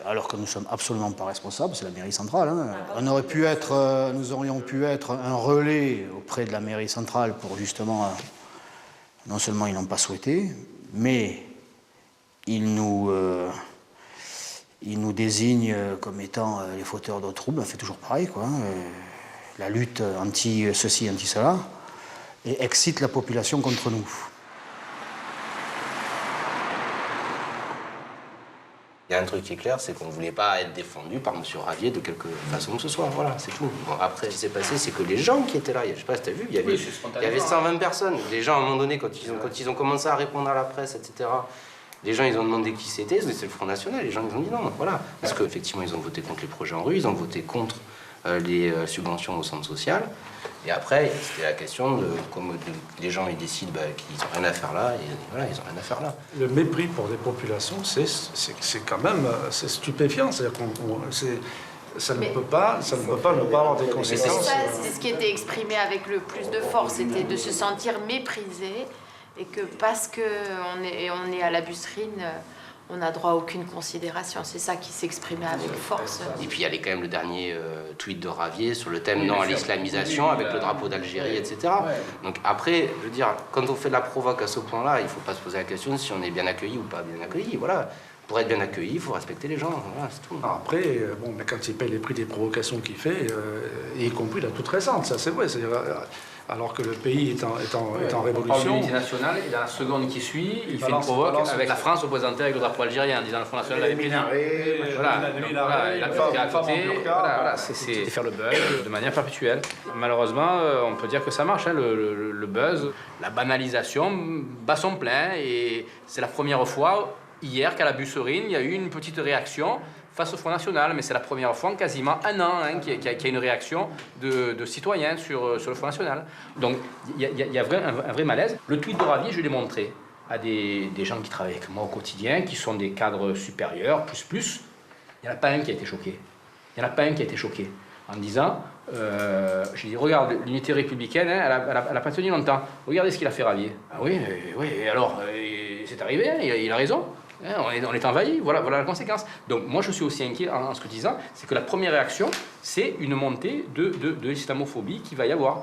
alors que nous ne sommes absolument pas responsables, c'est la mairie centrale. Hein. Nous aurions pu être un relais auprès de la mairie centrale pour justement, non seulement ils n'ont pas souhaité, mais ils nous désignent comme étant les fauteurs de troubles. On fait toujours pareil, quoi. La lutte anti-ceci, anti-cela, et excite la population contre nous. Il y a un truc qui est clair, c'est qu'on ne voulait pas être défendu par M. Ravier de quelque façon que ce soit. Voilà, c'est tout. Bon, après, ce qui s'est passé, c'est que les gens qui étaient là, je ne sais pas si tu as vu, il y avait 120 personnes. Les gens, à un moment donné, quand ils ont commencé à répondre à la presse, etc., les gens, ils ont demandé qui c'était, c'est le Front National. Les gens, ils ont dit non, voilà. Parce qu'effectivement, ils ont voté contre les projets en rue, ils ont voté contre les subventions au centre social. Et après, c'était la question de comme les gens ils décident qu'ils n'ont rien à faire là, et voilà, ils n'ont rien à faire là. Le mépris pour des populations, c'est quand même c'est stupéfiant. C'est-à-dire ça ne peut pas ne pas avoir des conséquences. C'est ce qui était exprimé avec le plus de force, c'était de se sentir méprisé et que parce qu'on est à la busserine, on n'a droit à aucune considération. C'est ça qui s'exprimait avec force. Et puis il y a quand même le dernier tweet de Ravier sur le thème non à l'islamisation avec le drapeau d'Algérie, etc. Donc après, je veux dire, quand on fait de la provoque à ce point-là, il ne faut pas se poser la question si on est bien accueilli ou pas bien accueilli. Voilà. Pour être bien accueilli, il faut respecter les gens. Voilà, c'est tout. Après, mais quand il paye les prix des provocations qu'il fait, y compris la toute récente, ça c'est vrai. Alors que le pays est en révolution. On parle de l'unité nationale et dans la seconde qui suit, il fait une provoque avec la France représentée avec le drapeau algérien en disant le Front National l'avait pris. Voilà, il a fait à côté. Voilà, c'est faire le buzz de manière perpétuelle. Malheureusement, on peut dire que ça marche, hein, le buzz. La banalisation bat son plein et c'est la première fois hier qu'à la busserine, il y a eu une petite réaction face au Front National, mais c'est la première fois en quasiment un an qu'il y a une réaction de citoyens sur le Front National. Donc il y a un vrai malaise. Le tweet de Ravier, je l'ai montré à des gens qui travaillent avec moi au quotidien, qui sont des cadres supérieurs, plus. Il n'y en a pas un qui a été choqué. Il n'y en a pas un qui a été choqué en disant, j'ai dit, regarde, l'unité républicaine, hein, elle n'a pas tenu longtemps. Regardez ce qu'il a fait Ravier. Ah oui, alors, c'est arrivé, hein, il a raison. On est envahi, voilà la conséquence. Donc moi je suis aussi inquiet en ce que disant, c'est que la première réaction, c'est une montée de l'islamophobie qu'il va y avoir.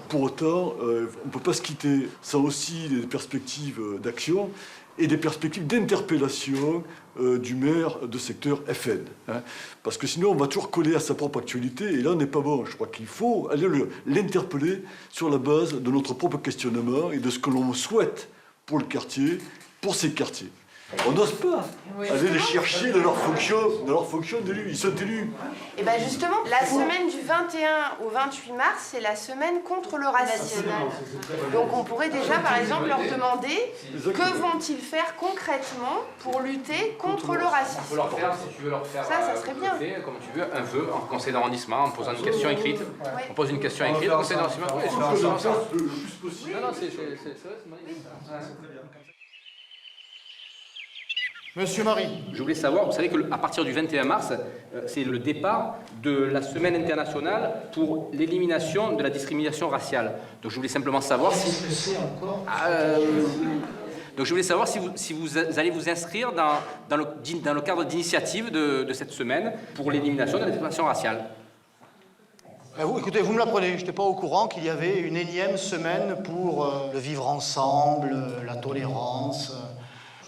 Pour autant, on ne peut pas se quitter sans aussi des perspectives d'action. et des perspectives d'interpellation du maire de secteur FN. Hein. Parce que sinon, on va toujours coller à sa propre actualité, et là, on n'est pas bon. Je crois qu'il faut aller l'interpeller sur la base de notre propre questionnement et de ce que l'on souhaite pour le quartier, pour ces quartiers. On n'ose pas aller les chercher dans leur fonction d'élus. Ils sont élus. Et bien justement, la semaine du 21 au 28 mars, c'est la semaine contre le racisme. Donc on pourrait déjà, par exemple, leur demander que vont-ils faire concrètement pour lutter contre le racisme. On peut leur faire, si tu veux leur faire, ça serait bien. Comme tu veux, un vœu en conseil d'arrondissement, en posant une question écrite. On pose une question écrite au conseil d'arrondissement. Le plus possible. Non, c'est magnifique. Monsieur Marie. Je voulais savoir, vous savez qu'à partir du 21 mars, c'est le départ de la semaine internationale pour l'élimination de la discrimination raciale. Donc je voulais simplement savoir si... Qu'est-ce que c'est encore Donc je voulais savoir si vous allez vous inscrire dans le cadre d'initiative de cette semaine pour l'élimination de la discrimination raciale. Écoutez, vous me l'apprenez, je n'étais pas au courant qu'il y avait une énième semaine pour le vivre ensemble, la tolérance.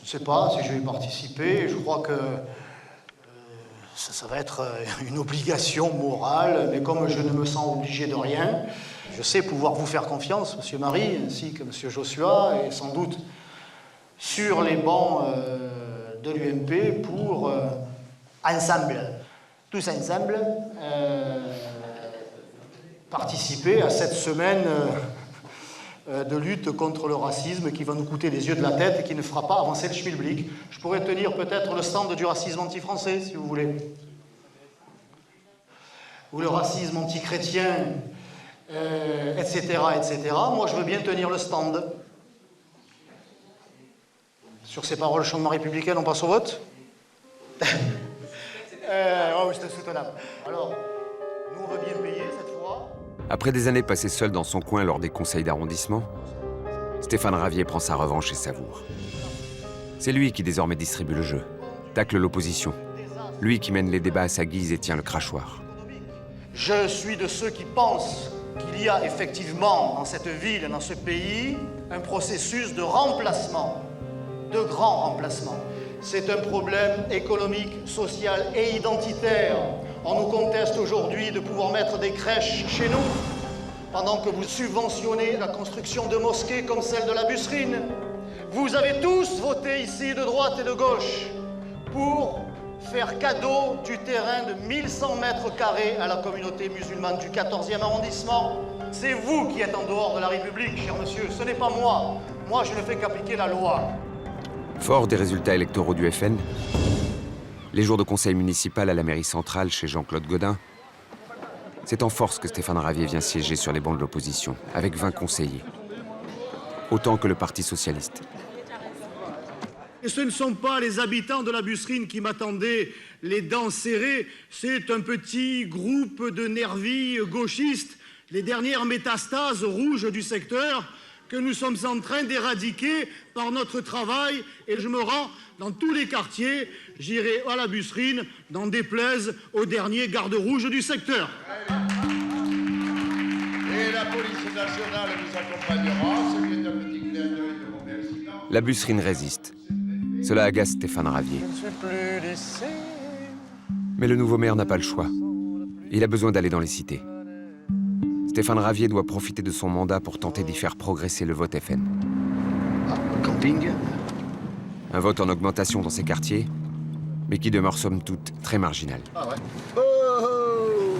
Je ne sais pas si je vais y participer. Je crois que ça va être une obligation morale, mais comme je ne me sens obligé de rien, je sais pouvoir vous faire confiance, Monsieur Marie, ainsi que Monsieur Joshua, et sans doute sur les bancs de l'UMP pour ensemble, tous ensemble, participer à cette semaine de lutte contre le racisme qui va nous coûter les yeux de la tête et qui ne fera pas avancer le schmilblick. Je pourrais tenir peut-être le stand du racisme anti-français, si vous voulez. Ou le racisme anti-chrétien, etc., etc. Moi, je veux bien tenir le stand. Sur ces paroles chaudement républicaines, on passe au vote. Oui, c'est soutenable. Alors, nous, on veut bien payer cette fois. Après des années passées seul dans son coin lors des conseils d'arrondissement, Stéphane Ravier prend sa revanche et savoure. C'est lui qui désormais distribue le jeu, tacle l'opposition. Lui qui mène les débats à sa guise et tient le crachoir. Je suis de ceux qui pensent qu'il y a effectivement dans cette ville et dans ce pays un processus de remplacement, de grand remplacement. C'est un problème économique, social et identitaire. On nous conteste aujourd'hui de pouvoir mettre des crèches chez nous, pendant que vous subventionnez la construction de mosquées comme celle de la Busserine. Vous avez tous voté ici, de droite et de gauche, pour faire cadeau du terrain de 1100 mètres carrés à la communauté musulmane du 14e arrondissement. C'est vous qui êtes en dehors de la République, cher monsieur, ce n'est pas moi. Moi, je ne fais qu'appliquer la loi. Fort des résultats électoraux du FN, les jours de conseil municipal à la mairie centrale chez Jean-Claude Gaudin, c'est en force que Stéphane Ravier vient siéger sur les bancs de l'opposition, avec 20 conseillers. Autant que le Parti socialiste. Et ce ne sont pas les habitants de la Busserine qui m'attendaient les dents serrées, c'est un petit groupe de nervis gauchistes, les dernières métastases rouges du secteur, que nous sommes en train d'éradiquer par notre travail. Et je me rends dans tous les quartiers, j'irai à la Busserine, n'en déplaise aux derniers gardes rouges du secteur. Et la police nationale nous accompagnera, ce qui est un petit clin d'œil de mon président. La Busserine résiste. Cela agace Stéphane Ravier. Mais le nouveau maire n'a pas le choix. Il a besoin d'aller dans les cités. Stéphane Ravier doit profiter de son mandat pour tenter d'y faire progresser le vote FN. Camping. Un vote en augmentation dans ces quartiers, mais qui demeure somme toute très marginal. Ah ouais. Oh,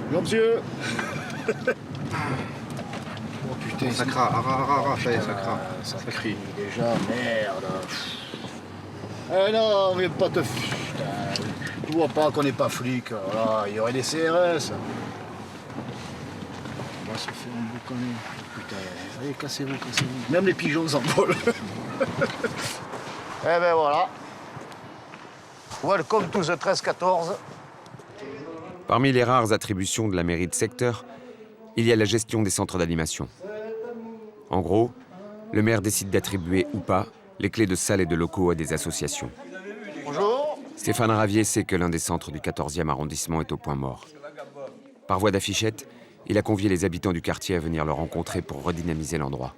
bonjour monsieur. Oh putain, ça craint, ça craint, ça crie. Déjà, merde. Non, mais pas te... Putain, tu vois pas qu'on n'est pas flic, voilà, il y aurait des CRS. On va se faire emboucaner. Putain, allez, cassez-vous. Même les pigeons s'envolent. Eh ben voilà. Welcome to the 13-14. Parmi les rares attributions de la mairie de secteur, il y a la gestion des centres d'animation. En gros, le maire décide d'attribuer ou pas les clés de salles et de locaux à des associations. Bonjour. Stéphane Ravier sait que l'un des centres du 14e arrondissement est au point mort. Par voie d'affichette, il a convié les habitants du quartier à venir le rencontrer pour redynamiser l'endroit.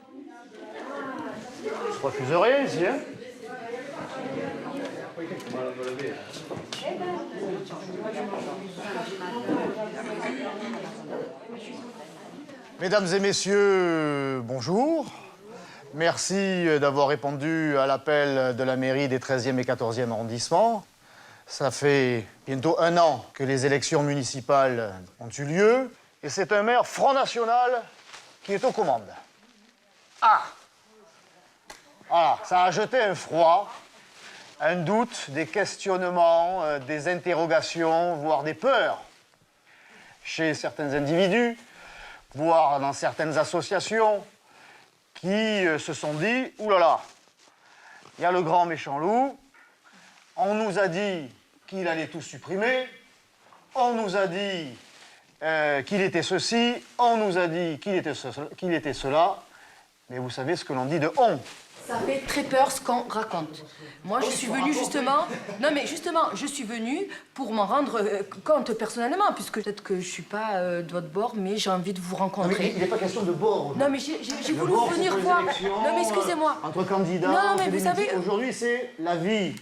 Je refuse rien ici, hein. Mesdames et messieurs, bonjour. Merci d'avoir répondu à l'appel de la mairie des 13e et 14e arrondissements. Ça fait bientôt 1 an que les élections municipales ont eu lieu et c'est un maire Front National qui est aux commandes. Ah! Voilà, ça a jeté un froid, un doute, des questionnements, des interrogations, voire des peurs chez certains individus, voire dans certaines associations qui se sont dit « Ouh là là, il y a le grand méchant loup, on nous a dit qu'il allait tout supprimer, on nous a dit qu'il était ceci, on nous a dit qu'il était cela, mais vous savez ce que l'on dit de on ». Ça fait très peur ce qu'on raconte. Moi, je suis venue justement... Non, mais justement, je suis venue pour m'en rendre compte personnellement, puisque peut-être que je suis pas de votre bord, mais j'ai envie de vous rencontrer. Non, mais il n'est pas question de bord. Non, mais j'ai voulu venir voir... Non, mais excusez-moi. Entre candidats, non, mais vous savez... Aujourd'hui, c'est la vie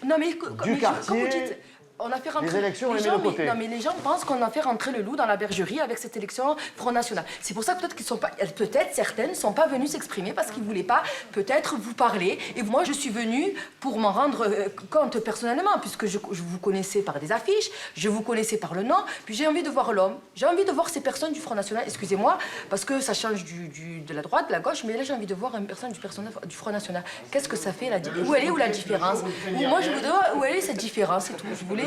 du quartier. Comme vous dites, on a fait rentrer... Les élections, on les met de côté. Non, mais les gens pensent qu'on a fait rentrer le loup dans la bergerie avec cette élection Front National. C'est pour ça que peut-être qu'ils sont pas... Peut-être certaines ne sont pas venues s'exprimer parce qu'ils ne voulaient pas peut-être vous parler. Et moi, je suis venue pour m'en rendre compte personnellement, puisque je vous connaissais par des affiches, je vous connaissais par le nom, puis j'ai envie de voir l'homme, j'ai envie de voir ces personnes du Front National, excusez-moi, parce que ça change de la droite, de la gauche, mais là, j'ai envie de voir une personne du Front National. Qu'est-ce que ça fait, où elle est, où la différence? Moi, je voudrais voir où elle est cette différence et tout. Je voulais...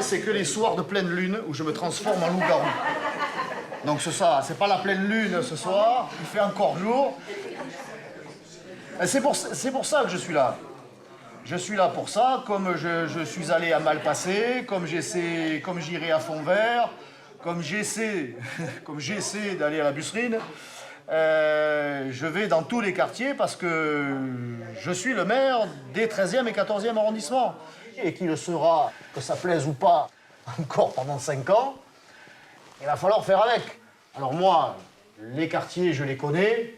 c'est que les soirs de pleine lune où je me transforme en loup-garou. Donc c'est pas la pleine lune ce soir, il fait encore jour. C'est pour ça que je suis là. Je suis là pour ça, comme je suis allé à Malpassé, comme j'irai à Fontvert, comme j'essaie d'aller à la Busserine. Je vais dans tous les quartiers parce que je suis le maire des 13e et 14e arrondissements. Et qui le sera, que ça plaise ou pas, encore pendant 5 ans, il va falloir faire avec. Alors moi, les quartiers, je les connais,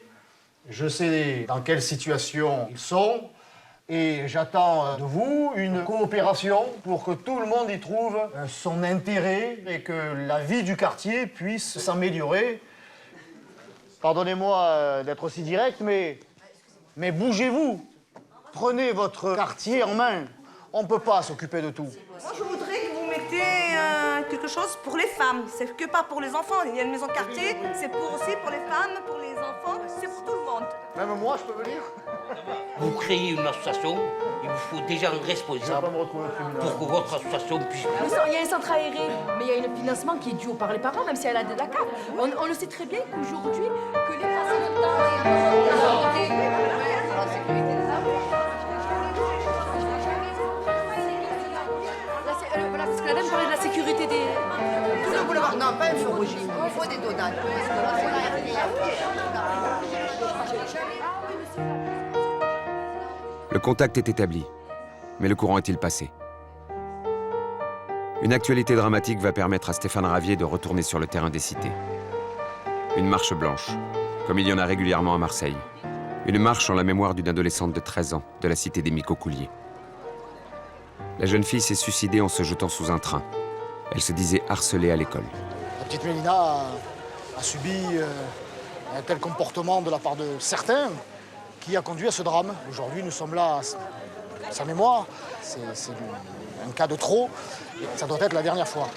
je sais dans quelle situation ils sont, et j'attends de vous une coopération pour que tout le monde y trouve son intérêt et que la vie du quartier puisse s'améliorer. Pardonnez-moi d'être aussi direct, mais bougez-vous, prenez votre quartier en main. On ne peut pas s'occuper de tout. Moi, je voudrais que vous mettiez quelque chose pour les femmes. C'est que pas pour les enfants. Il y a une maison de quartier, c'est aussi pour les femmes, pour les enfants, c'est pour tout le monde. Même moi, je peux venir. Vous créez une association, il vous faut déjà un responsable pour que votre association puisse... Il y a un centre aéré, mais il y a un financement qui est dû par les parents, même si elle a de la carte. On le sait très bien qu'aujourd'hui, que les la dame parlait de la sécurité des... Tout le boulevard, non, pas un feu rouge, il faut des dodans. Le contact est établi, mais le courant est-il passé? Une actualité dramatique va permettre à Stéphane Ravier de retourner sur le terrain des cités. Une marche blanche, comme il y en a régulièrement à Marseille. Une marche en la mémoire d'une adolescente de 13 ans, de la cité des Micocouliers. La jeune fille s'est suicidée en se jetant sous un train. Elle se disait harcelée à l'école. La petite Mélina a subi un tel comportement de la part de certains qui a conduit à ce drame. Aujourd'hui, nous sommes là à sa mémoire. C'est un cas de trop. Et ça doit être la dernière fois.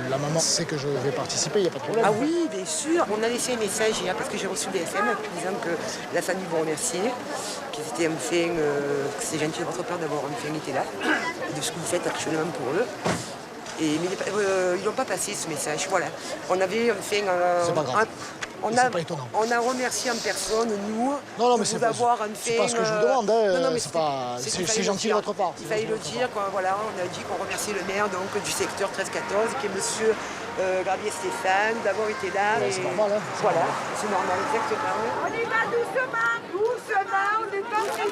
La maman sait que je vais participer, il n'y a pas de problème. Ah oui, bien sûr. On a laissé un message hier parce que j'ai reçu des SM disant que la famille vous remercier, que c'était que c'est gentil de votre part d'avoir été là, de ce que vous faites actuellement pour eux. Mais ils n'ont pas passé ce message. Voilà. On avait fait c'est pas grave. C'est pas étonnant. On a remercié en personne, nous, non, mais c'est pas ce que je vous demande. C'est gentil de votre part. Il fallait le dire. Voilà, on a dit qu'on remerciait le maire donc, du secteur 13-14, qui est monsieur Gravier Stéphane, d'avoir été là. Ouais, c'est normal. Hein, voilà, c'est normal, exactement. On y va doucement, doucement, on est pas pressés.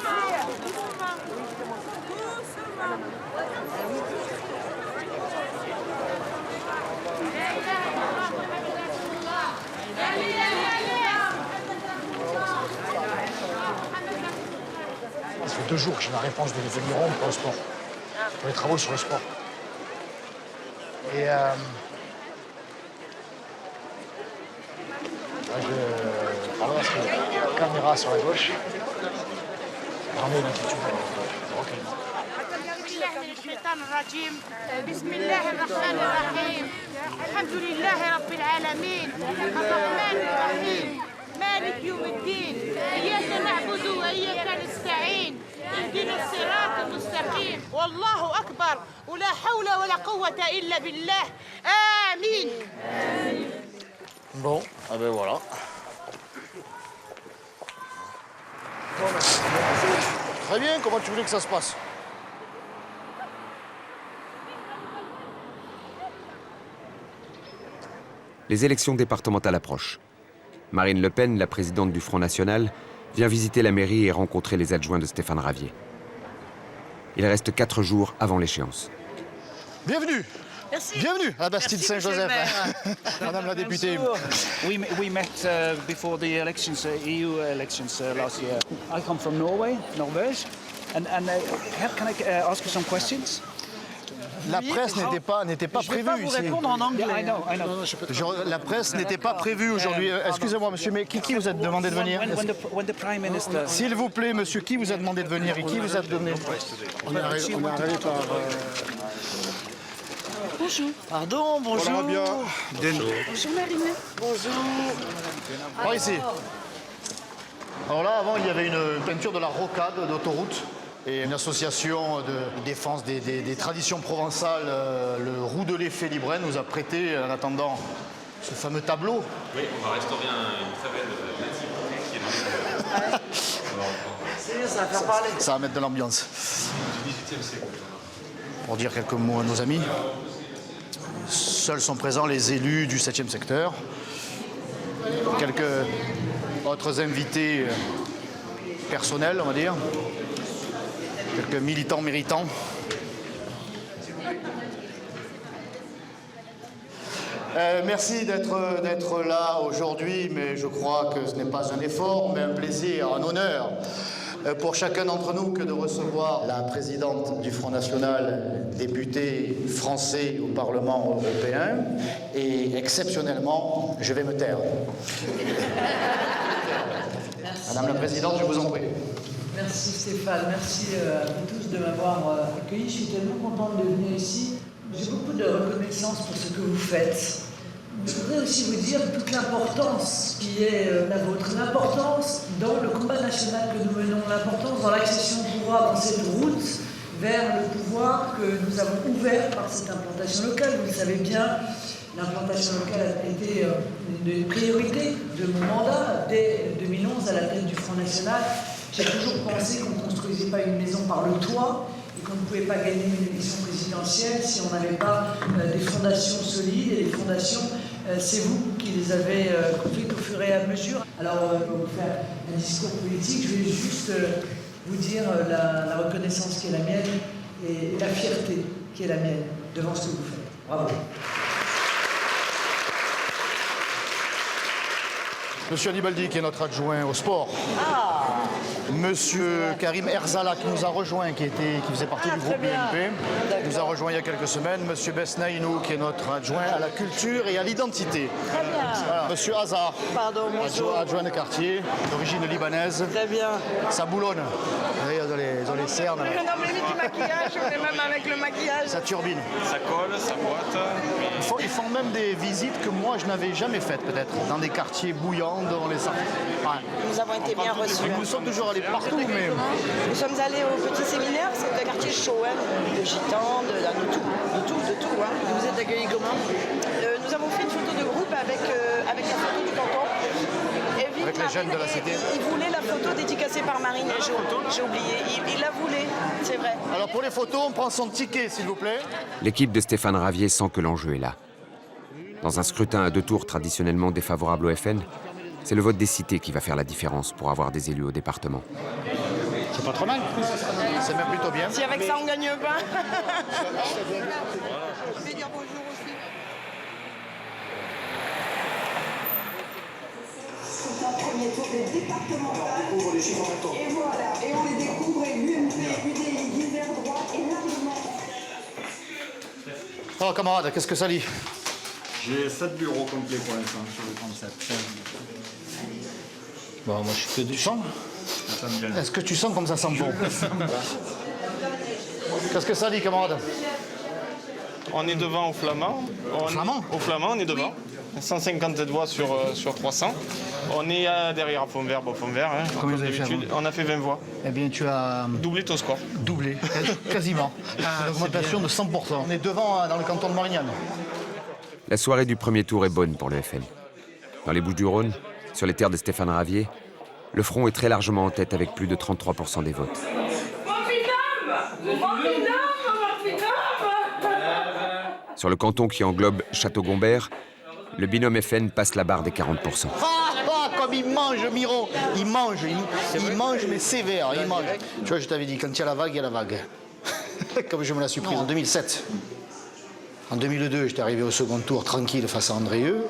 Ça fait 2 jours que j'ai la réponse des environs pour le sport, pour les travaux sur le sport. Et pardon, parce qu'il y a la caméra sur la gauche. J'en ai une inquiétude. بسم الله الرحمن الرحيم الحمد لله رب العالمين الرحمن الرحيم مالك يوم الدين إياك نعبد وإياك نستعين اهدنا الصراط المستقيم والله أكبر ولا حول ولا قوة إلا بالله آمين. Bon, ah ben voilà. Très bien, comment tu voulais que ça se passe? Les élections départementales approchent. Marine Le Pen, la présidente du Front National, vient visiter la mairie et rencontrer les adjoints de Stéphane Ravier. Il reste 4 jours avant l'échéance. Bienvenue. Merci. Bienvenue à la Bastide Saint-Joseph. Madame la députée. We met before the elections, EU elections last year. I come from Norway, Norvège, and can I ask you some questions? La presse n'était pas prévue ici. Je vais pas vous répondre en anglais. I know. La presse n'était pas prévue aujourd'hui. Excusez-moi, monsieur, mais qui vous a demandé de venir? When the Prime Minister... S'il vous plaît, monsieur, qui vous a demandé de venir et qui vous a donné? On est arrivé par... Bonjour. Pardon, bonjour. Voilà, bien. Bonjour Marine. Bonjour. Par ici. Alors là, avant, il y avait une peinture de la rocade d'autoroute. Et une association de défense des traditions provençales, le Roudelet Félibrain, nous a prêté, en attendant, ce fameux tableau. Oui, on va restaurer une très belle native qui est Ça va faire parler. Ça va mettre de l'ambiance. du XVIIIe siècle. Pour dire quelques mots à nos amis, seuls sont présents les élus du 7e secteur. Quelques autres invités personnels, on va dire. Quelques militants méritants. Merci d'être là aujourd'hui, mais je crois que ce n'est pas un effort, mais un plaisir, un honneur pour chacun d'entre nous que de recevoir la présidente du Front National, députée français au Parlement européen, et exceptionnellement, je vais me taire. Madame la Présidente, je vous en prie. Merci Stéphane, merci à vous tous de m'avoir accueilli. Je suis tellement contente de venir ici. J'ai beaucoup de reconnaissance pour ce que vous faites. Je voudrais aussi vous dire toute l'importance qui est la vôtre, l'importance dans le combat national que nous menons, l'importance dans l'accession au pouvoir, dans cette route vers le pouvoir que nous avons ouvert par cette implantation locale. Vous le savez bien, l'implantation locale a été une des priorités de mon mandat dès 2011 à la tête du Front National. J'ai toujours pensé qu'on ne construisait pas une maison par le toit et qu'on ne pouvait pas gagner une élection présidentielle si on n'avait pas des fondations solides. Et les fondations, c'est vous qui les avez construites au fur et à mesure. Alors, pour vous faire un discours politique, je vais juste vous dire la reconnaissance qui est la mienne et la fierté qui est la mienne devant ce que vous faites. Bravo. Monsieur Annibaldi, qui est notre adjoint au sport. Monsieur Karim Erzala, qui nous a rejoint, qui faisait partie du groupe BNP, nous a rejoint il y a quelques semaines. Monsieur Besnaïnou, qui est notre adjoint à la culture et à l'identité. Très bien. Voilà. Monsieur Hazard, adjoint de quartier, d'origine libanaise. Très bien. Ça boulonne. Vous voyez, dans les cernes. On a mis du maquillage, on est même avec le maquillage. Ça turbine. Ça colle, ça boite. Ils font même des visites que moi je n'avais jamais faites peut-être, dans des quartiers bouillants, dans les... Nous avons été bien reçus. Nous sommes toujours allés partout, mais... Nous sommes allés au petit séminaire, c'est un quartier chaud, hein, de gitans, de tout. Hein. Vous êtes accueillis comment? Nous avons fait une photo de groupe avec la photo du canton. Et avec les jeunes de la cité. Il voulait la photo dédicacée par Marine, j'ai oublié. Il la voulait, c'est vrai. Alors pour les photos, on prend son ticket, s'il vous plaît. L'équipe de Stéphane Ravier sent que l'enjeu est là. Dans un scrutin à 2 tours traditionnellement défavorable au FN, c'est le vote des cités qui va faire la différence pour avoir des élus au département. C'est pas trop mal. C'est même plutôt bien. Si avec ça on gagne pas. Je vais dire bonjour aussi. C'est un premier tour des départementales. Et voilà, et on les découvre et Alors, camarade, qu'est-ce que ça dit? J'ai 7 bureaux complets pour l'instant sur le 37. Bon, moi, je suis que du sang. Est-ce que tu sens comme ça sent bon? Qu'est-ce que ça dit, camarade? On est devant au Flamand. Au Flamand, on est devant. 157 voix sur 300. On est derrière à Fond-Vert, hein. Combien vous avez fait? On a fait 20 voix. Eh bien, tu as... doublé ton score. Doublé, quasiment. Une augmentation de 100%. On est devant dans le canton de Marignane. La soirée du premier tour est bonne pour le FN. Dans les Bouches-du-Rhône, sur les terres de Stéphane Ravier, le Front est très largement en tête avec plus de 33% des votes. Sur le canton qui englobe Château-Gombert, le binôme FN passe la barre des 40%. Comme il mange, Miro. Il mange, mais sévère. Il mange. Tu vois, je t'avais dit, quand il y a la vague, il y a la vague. Comme je me la suis prise en 2007. En 2002, j'étais arrivé au second tour tranquille face à Andrieux.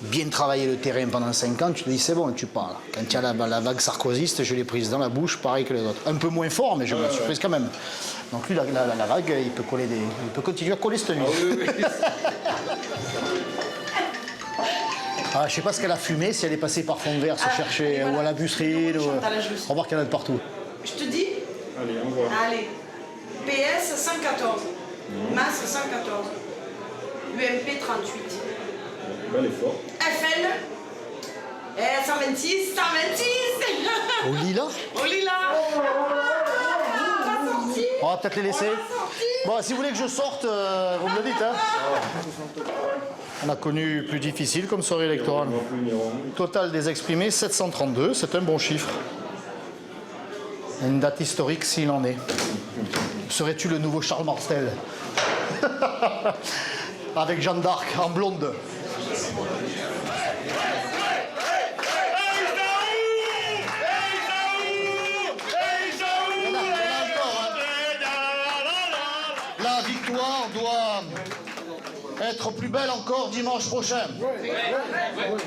Bien travaillé le terrain pendant 5 ans, tu te dis c'est bon, tu parles. Quand il y a la vague sarkozyste, je l'ai prise dans la bouche, pareil que les autres. Un peu moins fort, mais je me la suis prise quand même. Donc lui, la vague, il peut continuer à coller cette nuit. Ah, je sais pas ce qu'elle a fumé, si elle est passée par Fond-Vert se chercher, ou à la busserie, ou... On va voir qu'il y en a de partout. Je te dis. Allez, on voit. Allez. PS 114. Masse 114. UMP 38. Bel effort. FL 126, 126. Au lilas? Au lilas. On va peut-être les laisser. Bon, si vous voulez que je sorte, vous me le dites. Hein. On a connu plus difficile comme soirée électorale. Total des exprimés, 732, c'est un bon chiffre. Une date historique s'il en est. Serais-tu le nouveau Charles Martel? Avec Jeanne d'Arc en blonde. La victoire doit être plus belle encore dimanche prochain.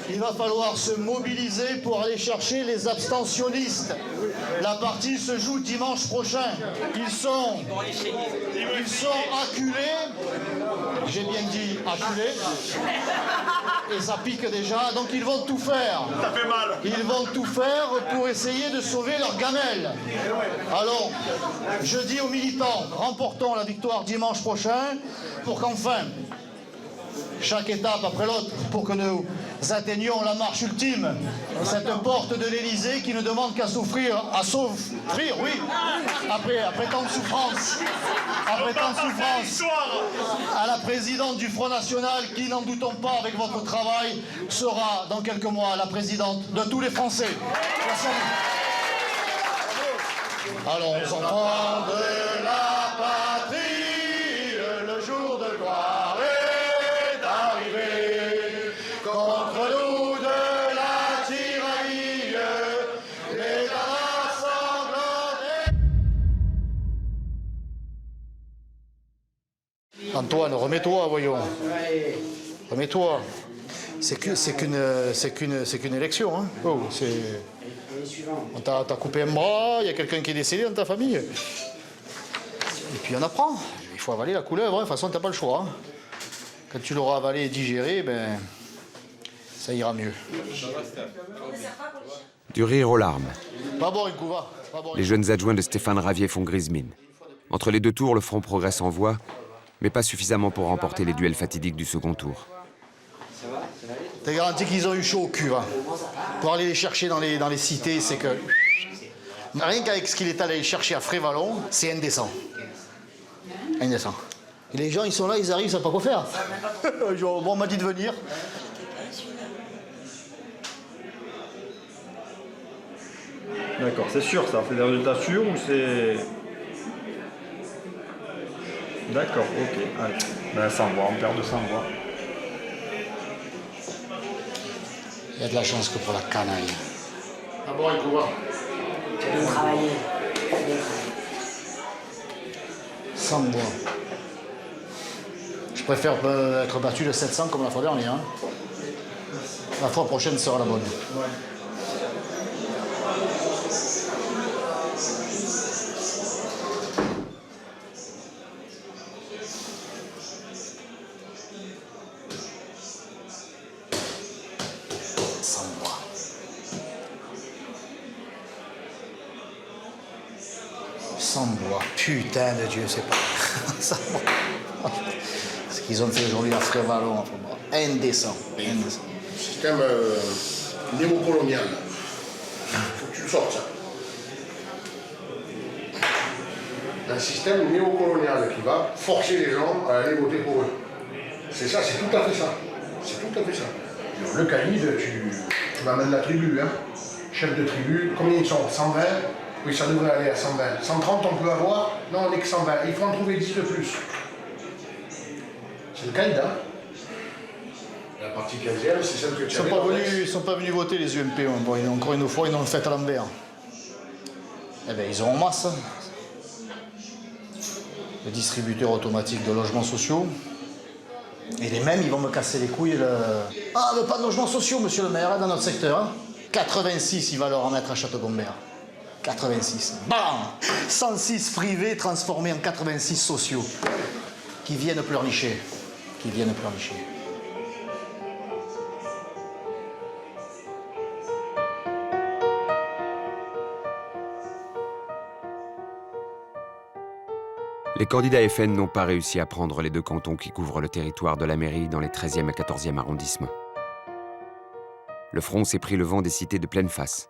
Il va falloir se mobiliser pour aller chercher les abstentionnistes. La partie se joue dimanche prochain. Ils sont acculés. J'ai bien dit acculés. Et ça pique déjà. Donc ils vont tout faire. Ça fait mal. Ils vont tout faire pour essayer de sauver leur gamelle. Alors, je dis aux militants, remportons la victoire dimanche prochain pour qu'enfin, chaque étape après l'autre, pour que nous atteignions la marche ultime, cette porte de l'Élysée qui ne demande qu'à souffrir, oui, après tant de souffrance, à la présidente du Front National, qui, n'en doutons pas, avec votre travail, sera dans quelques mois la présidente de tous les Français. Allons, enfants de la patrie, le jour de gloire est arrivé. Contre nous de la tyrannie, l'État sanglanté. Antoine, remets-toi, voyons. Remets-toi. C'est qu'une élection, hein. Oh, c'est... On t'a coupé un bras, il y a quelqu'un qui est décédé dans ta famille. Et puis on apprend. Il faut avaler la couleuvre, hein. De toute façon, t'as pas le choix. Hein. Quand tu l'auras avalé et digéré, ben, ça ira mieux. Du rire aux larmes. Pas bon, une couva. Les jeunes adjoints de Stéphane Ravier font grise mine. Entre les deux tours, le Front progresse en voix, mais pas suffisamment pour remporter les duels fatidiques du second tour. T'as garanti qu'ils ont eu chaud au cul, hein. Pour aller les chercher dans les cités, c'est que... Rien qu'avec ce qu'il est allé chercher à Frévalon, c'est indécent. Indécent. Et les gens, ils sont là, ils arrivent, ils savent pas quoi faire. Bon, on m'a dit de venir. D'accord, c'est sûr ça, c'est des résultats sûrs ou c'est... D'accord, ok. Allez. Ben 100 voix, on perd de 100 voix. Il y a de la chance que pour la canaille. Ah bon, il va. Tu veux travailler. 100 voix. Je préfère être battu de 700 comme la fois dernière. Hein. La fois prochaine sera la bonne. Ouais. Sans bois, putain de Dieu, c'est pas... Ce qu'ils ont fait aujourd'hui à Frévalon, enfin, bon, indécent. Système néocolonial. Faut que tu le sortes, ça. Un système néocolonial qui va forcer les gens à aller voter pour eux. C'est ça, c'est tout à fait ça. C'est tout à fait ça. Le caïd, tu m'amènes la tribu, hein. Chef de tribu, combien ils sont? 120? Oui, ça devrait aller à 120. 130 on peut avoir? Non, on n'est que 120. Il faut en trouver 10 de plus. C'est le caïd, hein. La partie 15e, c'est celle que tu as. Ils sont pas venus voter les UMP. Bon, encore une fois, ils ont fait à l'envers. Eh bien, ils ont en masse. Le distributeur automatique de logements sociaux. Et les mêmes, ils vont me casser les couilles. Ah, mais pas de logements sociaux, monsieur le maire, dans notre secteur. Hein. 86, il va leur en mettre à Château-Gombert. 86. Bam 106 privés transformés en 86 sociaux. Qui viennent pleurnicher. Qui viennent pleurnicher. Les candidats FN n'ont pas réussi à prendre les 2 cantons qui couvrent le territoire de la mairie dans les 13e et 14e arrondissements. Le front s'est pris le vent des cités de pleine face.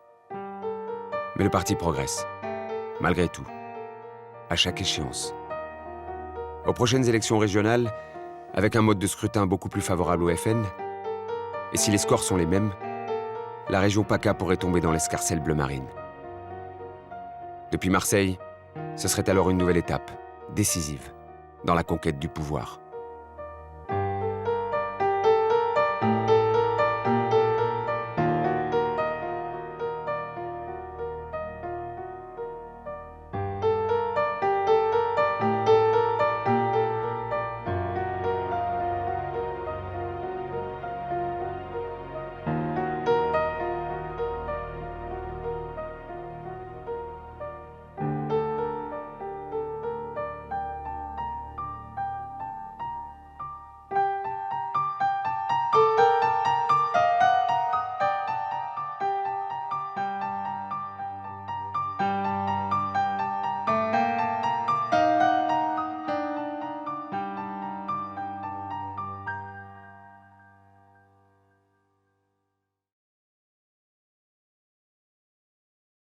Mais le parti progresse, malgré tout, à chaque échéance. Aux prochaines élections régionales, avec un mode de scrutin beaucoup plus favorable au FN, et si les scores sont les mêmes, la région PACA pourrait tomber dans l'escarcelle bleu marine. Depuis Marseille, ce serait alors une nouvelle étape, décisive, dans la conquête du pouvoir.